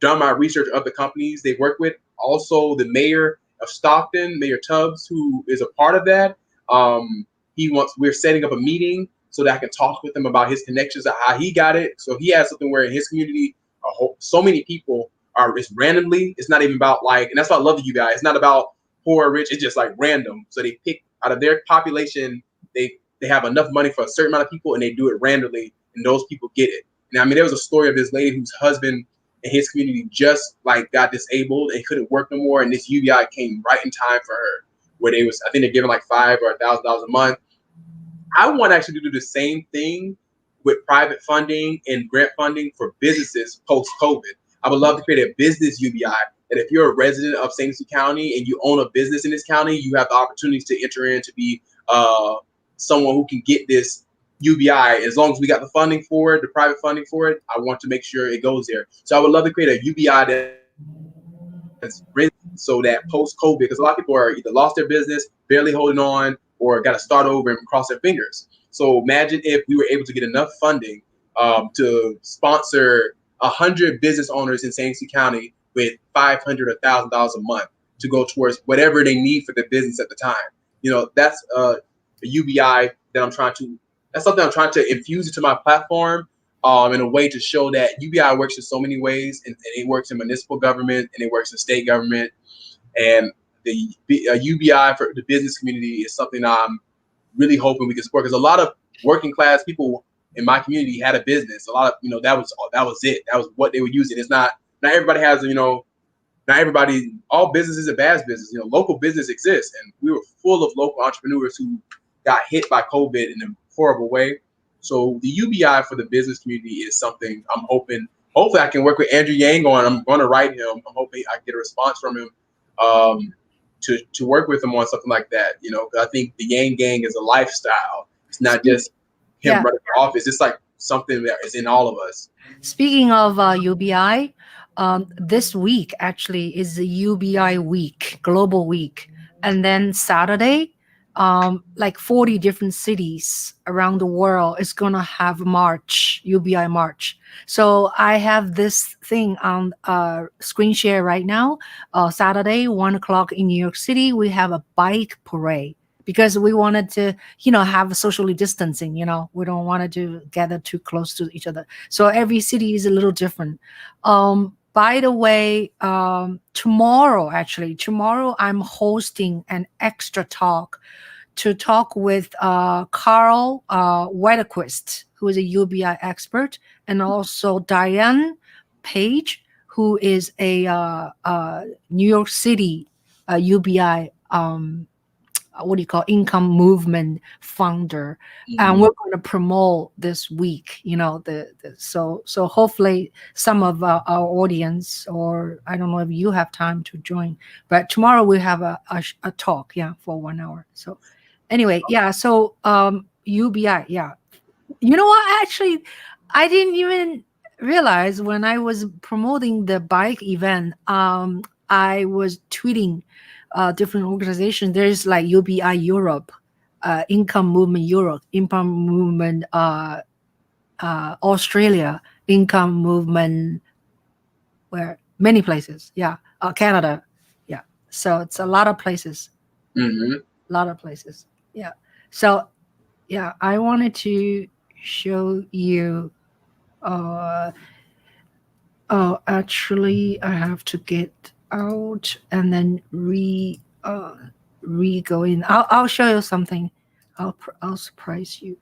done my research of the companies they work with. Also, the mayor of Stockton, Mayor Tubbs, who is a part of that. We're setting up a meeting so that I can talk with him about his connections and how he got it. So he has something where in his community, so many people it's randomly. It's not even about and that's why I love the UBI. It's not about poor or rich. It's just like random. So they pick out of their population, they have enough money for a certain amount of people, and they do it randomly, and those people get it. Now, I mean, there was a story of this lady whose husband in his community just got disabled and couldn't work no more, and this UBI came right in time for her, where I think they're giving like $500 or $1,000 a month. I want actually to do the same thing with private funding and grant funding for businesses post-COVID. I would love to create a business UBI that if you're a resident of St. Lucie County and you own a business in this county, you have the opportunities to enter in to be someone who can get this UBI. As long as we got the funding for it, the private funding for it, I want to make sure it goes there. So I would love to create a UBI that's written so that post-COVID, because a lot of people are either lost their business, barely holding on, or got to start over and cross their fingers. So imagine if we were able to get enough funding to sponsor 100 business owners in St. Lucie County with $500 or $1,000 a month to go towards whatever they need for their business at the time. That's a UBI that's something I'm trying to infuse into my platform in a way to show that UBI works in so many ways, and it works in municipal government, and it works in state government, and the UBI for the business community is something I'm really hoping we can support, because a lot of working class people in my community had a business. A lot of that was it. That was what they were using. It's not everybody has all businesses are bad business. Local business exists, and we were full of local entrepreneurs who got hit by COVID in a horrible way. So the UBI for the business community is something I'm hoping. Hopefully, I can work with Andrew Yang on. I'm going to write him. I'm hoping I get a response from him to work with him on something like that. I think the Yang Gang is a lifestyle. It's not just him running for office. It's like something that is in all of us. Speaking of UBI, this week actually is the UBI week, global week. And then Saturday, 40 different cities around the world is going to have UBI March. So I have this thing on screen share right now. Saturday, 1:00 in New York City, we have a bike parade, because we wanted to, have socially distancing, we don't want to gather too close to each other. So every city is a little different. By the way, tomorrow I'm hosting an extra talk with Carl Wedderquist, who is a UBI expert, and also Diane Page, who is a New York City UBI income movement founder. And we're going to promote this week, so hopefully some of our audience, or I don't know if you have time to join, but tomorrow we have a talk for 1 hour. So anyway, so UBI, you know what, actually I didn't even realize when I was promoting the bike event, I was tweeting different organizations. There's like UBI Europe, Income Movement Europe, Income Movement Australia, Income Movement, where many places, Canada, so it's a lot of places, So I wanted to show you. Actually, I have to get out and then go in. I'll show you something. I'll surprise you.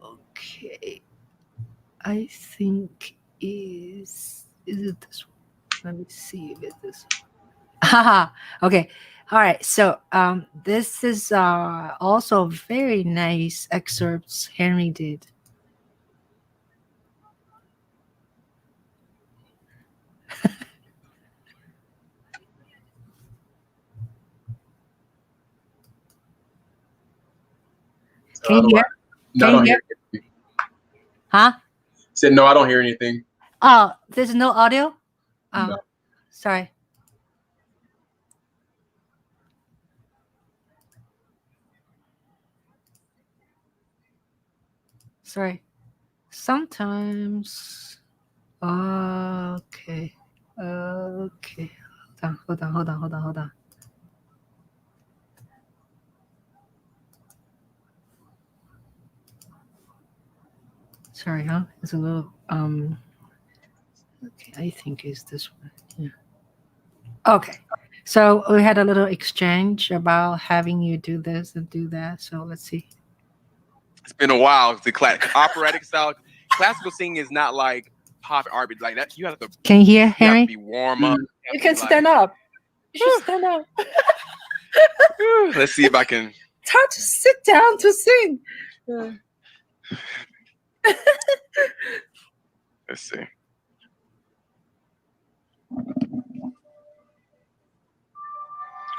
Okay, I think is it this one? Let me see if it's this one. Haha. Okay. All right. So this is also very nice excerpts Henry did. Can you hear? Huh? Said no, I don't hear anything. Oh, there's no audio? Oh, No. sorry. Sorry. Sometimes. Okay. Okay. Hold on. Sorry, huh? It's a little okay, I think it's this one. Yeah. Okay. So we had a little exchange about having you do this and do that. So let's see. It's been a while. The operatic style, classical singing is not like pop art, like that. You have to. Can you hear You have Henry? to be warm up. You can stand up. You should stand up. Let's see if I can. It's hard to sit down to sing. Let's see.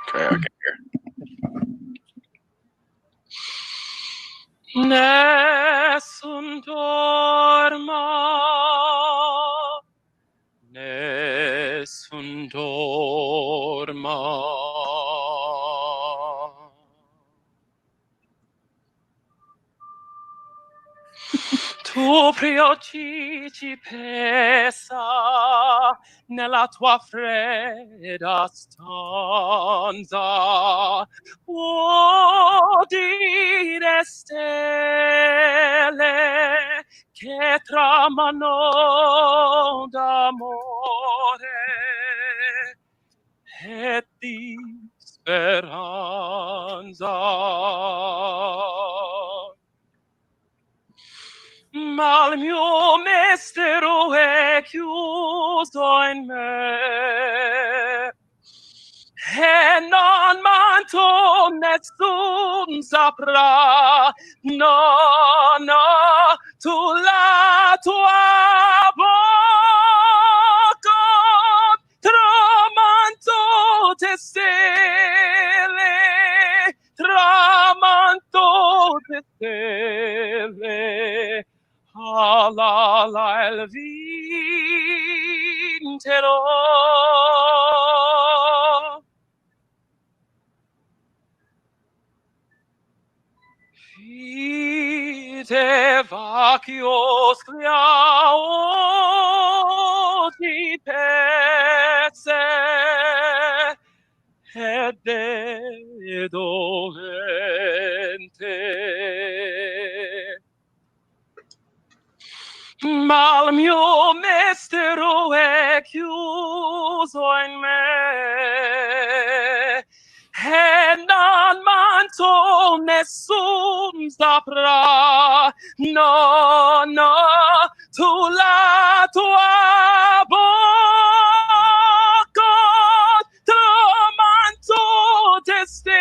Okay, I can hear. Nessun dorma, nessun dorma. Tu ci pesa nella tua fredda stanza, dire stelle che tramano d'amore e di speranza. Ma il mio mistero è chiuso in me e non manto nessun saprà. No, no, tu la tua bocca tramanto te stelle, tramanto te stelle. La il vincerò. Fide vacchio scriao di pezze e de dolente. Ma il mio mistero è chiuso in me e non manto nessun saprà. No, no, tu la tua bocca tramanto te stelle,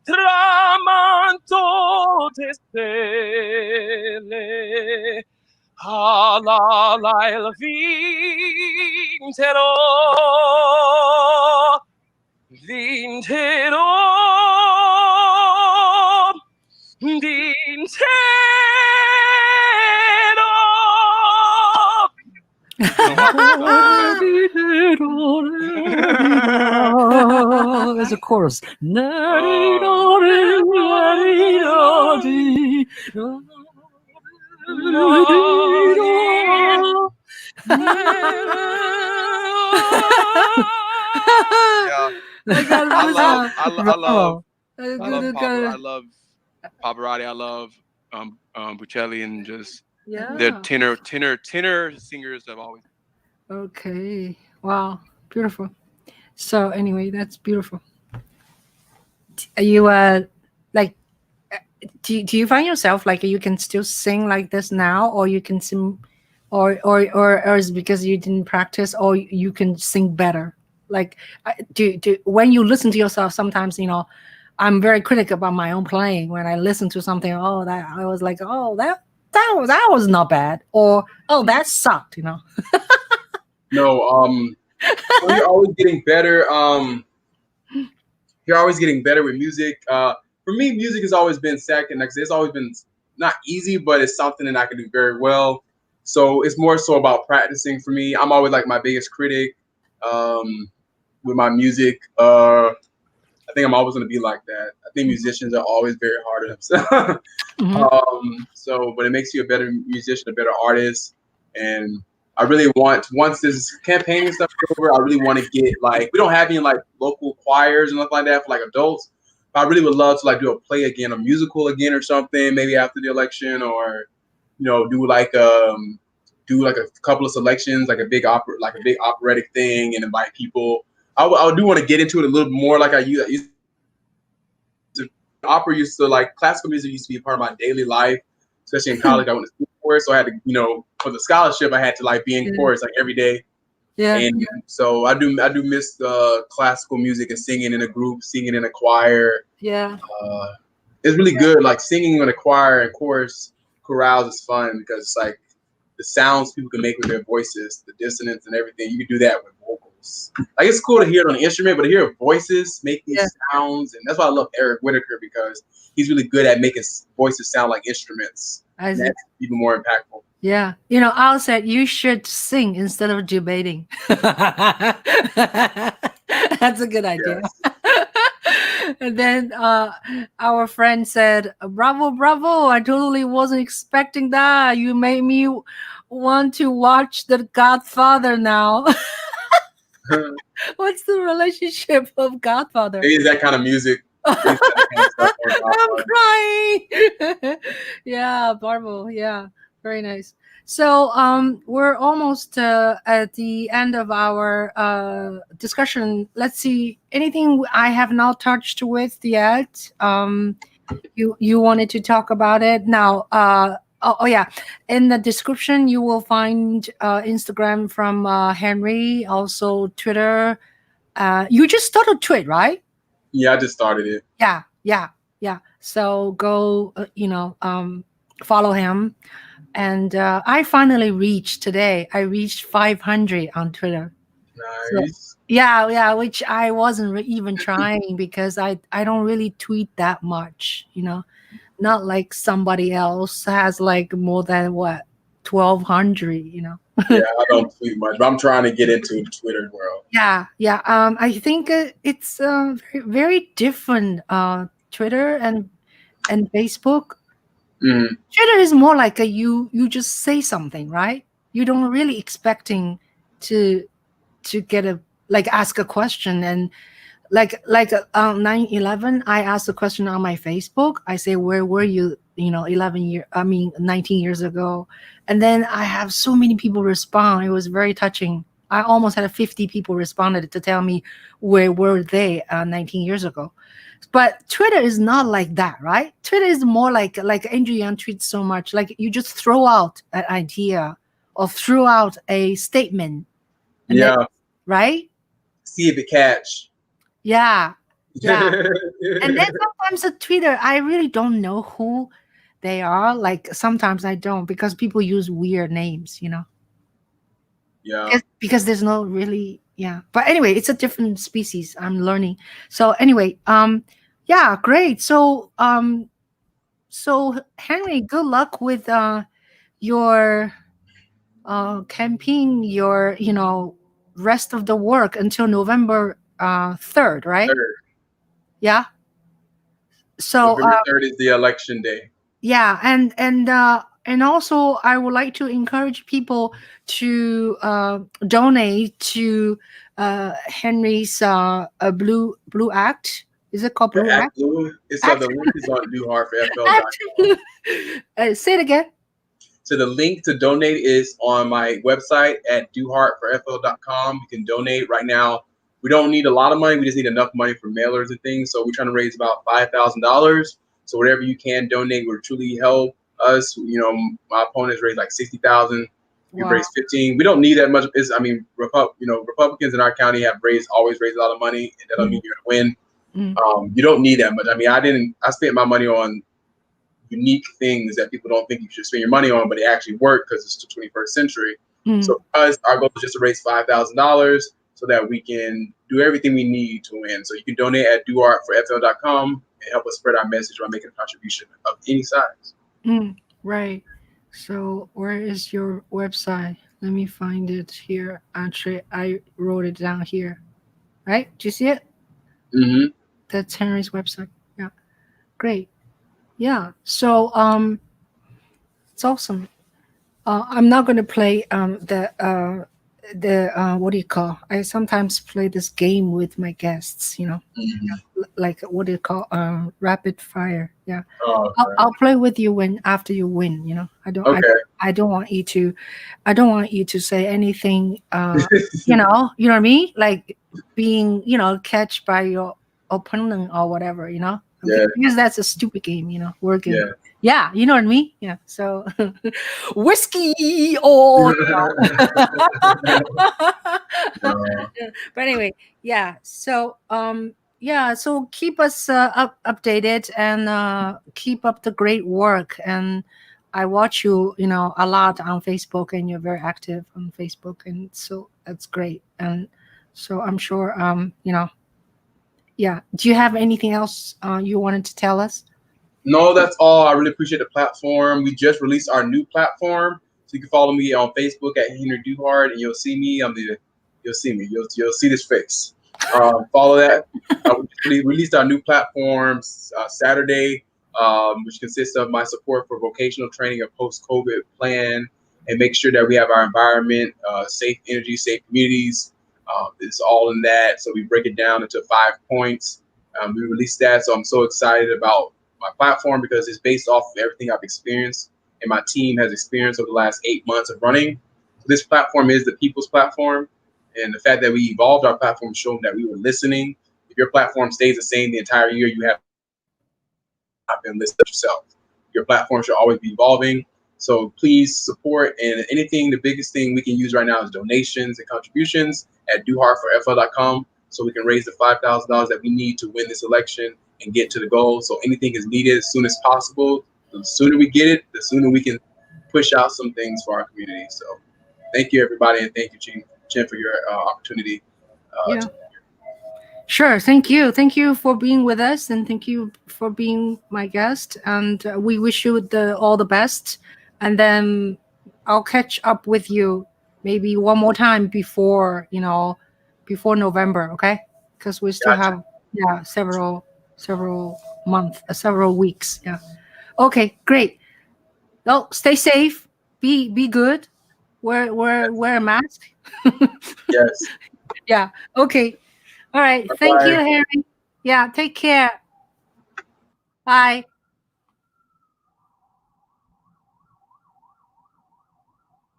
tramanto te stelle. La il vincerò, vincerò, As a chorus. I love Pavarotti. I love Bocelli, and just their tenor singers have always. Okay. Wow. Beautiful. So anyway, that's beautiful. Are you like? Do you find yourself like you can still sing like this now, or you can sing, or is it because you didn't practice, or you can sing better? Like, do when you listen to yourself, sometimes I'm very critical about my own playing. When I listen to something, that I was like, that was not bad, or that sucked, No, you're always getting better. You're always getting better with music. For me, music has always been second. Like, it's always been not easy, but it's something that I can do very well. So it's more so about practicing for me. I'm always like my biggest critic with my music. I think I'm always going to be like that. I think musicians are always very hard on themselves. But it makes you a better musician, a better artist. And I really want, once this campaign and stuff is over, I really want to get like, we don't have any like local choirs and stuff like that for like adults. But I really would love to like do a play again, a musical again or something, maybe after the election, or, you know, do like a couple of selections, like a big operatic thing, and invite people. I do want to get into it a little bit more. Like I used to, opera used to, like classical music used to be a part of my daily life, especially in college. I went to school for it, so I had to, you know, for the scholarship, I had to like be in chorus like every day. Yeah. And so I do miss classical music and singing in a group, singing in a choir. Yeah. It's really good. Like singing in a choir and chorales is fun because it's like the sounds people can make with their voices, the dissonance and everything. You can do that with vocals. Like it's cool to hear it on the instrument, but to hear voices make these sounds, and that's why I love Eric Whitaker, because he's really good at making voices sound like instruments. That's even more impactful. Yeah, you know, Al said you should sing instead of debating. That's a good idea. Yes. And then our friend said, "Bravo, bravo! I totally wasn't expecting that. You made me want to watch The Godfather now." What's the relationship of Godfather? It is that kind of music. I'm crying. Yeah, Barbo. Yeah, very nice. So we're almost at the end of our discussion. Let's see, anything I have not touched with yet? You wanted to talk about it now? Oh yeah, in the description you will find Instagram from Henry, also Twitter. You just started Twitter, right? Yeah, I just started it. Yeah. So go, follow him. And I finally reached 500 on Twitter. Nice. So, yeah, which I wasn't even trying because I don't really tweet that much, you know, not like somebody else has like more than 1,200, you know. Yeah, I don't tweet much, but I'm trying to get into the Twitter world. Yeah. I think it's very, very different. Twitter and Facebook. Mm-hmm. Twitter is more like you just say something, right? You don't really expecting to get ask a question, and like 9/11, I asked a question on my Facebook. I say, where were you, 19 years ago? And then I have so many people respond. It was very touching. I almost had 50 people responded to tell me where were they 19 years ago. But Twitter is not like that, right? Twitter is more like Andrew Yang tweets so much. Like you just throw out an idea or throw out a statement. Yeah. Then, right? See if it catch. Yeah. And then sometimes the Twitter, I really don't know who they are. Like sometimes I don't, because people use weird names, you know? Yeah. Because there's no really, yeah. But anyway, it's a different species. I'm learning. So anyway, yeah, great. So Henry, good luck with your campaign, your rest of the work until November 3rd, right? 3rd. Yeah. So November 3rd is the election day. Yeah, and also I would like to encourage people to donate to Henry's Blue Act. Is it called Blue Act? It's the link is on DuhartForFL.com. Say it again. So the link to donate is on my website at DuhartForFL.com. You can donate right now. We don't need a lot of money. We just need enough money for mailers and things. So we're trying to raise about $5,000. So whatever you can donate will truly help us. My opponents raised like 60,000. We raised 15. We don't need that much. Republicans in our county have always raised a lot of money, and that doesn't mean you're gonna win. You don't need that much. I mean, I spent my money on unique things that people don't think you should spend your money on, but it actually worked because it's the 21st century. So for us, our goal is just to raise $5,000 so that we can do everything we need to win. So you can donate at DuhartForFL.com and help us spread our message by making a contribution of any size. Right. So where is your website? Let me find it here. Actually, I wrote it down here. Right? Do you see it? Mm-hmm. That's Henry's website. Yeah. Great. Yeah. So it's awesome. I'm not gonna play the what do you call? I sometimes play this game with my guests. Like what do you call rapid fire? Yeah. Oh, I'll play with you when after you win. okay. I don't want you to, I don't want you to say anything. You know what I mean? Like being catched by your opponent or whatever. Yeah. Because that's a stupid game. We're game. Yeah. Yeah, you know what I mean? Yeah. So whiskey or but anyway, yeah. So yeah, so keep us updated and keep up the great work. And I watch you, a lot on Facebook, and you're very active on Facebook, and so that's great. And so I'm sure, yeah. Do you have anything else you wanted to tell us? No, that's all. I really appreciate the platform. We just released our new platform, so you can follow me on Facebook at Henry Duhart, and you'll see me. You'll see me. You'll see this face. Follow that. We released our new platform Saturday, which consists of my support for vocational training, a post-COVID plan, and make sure that we have our environment, safe energy, safe communities. It's all in that. So we break it down into 5 points. We released that, so I'm so excited about my platform because it's based off of everything I've experienced and my team has experienced over the last 8 months of running. So this platform is the people's platform. And the fact that we evolved our platform showed that we were listening. If your platform stays the same the entire year, you have not been listening to yourself. Your platform should always be evolving. So please support, and anything, the biggest thing we can use right now is donations and contributions at duhartforfl.com, so we can raise the $5,000 that we need to win this election and get to the goal. So anything is needed as soon as possible. The sooner we get it, the sooner we can push out some things for our community. So thank you, everybody, and thank you, Chen, for your opportunity. Yeah. Sure. Thank you. Thank you for being with us, and thank you for being my guest. And we wish you all the best. And then I'll catch up with you maybe one more time before November, okay? Because we still have several months, several weeks. Yeah. Okay. Great. Well, stay safe. Be good. Wear a mask. Yes. Yeah. Okay. All right. Bye-bye. Thank you, Henry. Yeah. Take care. Bye.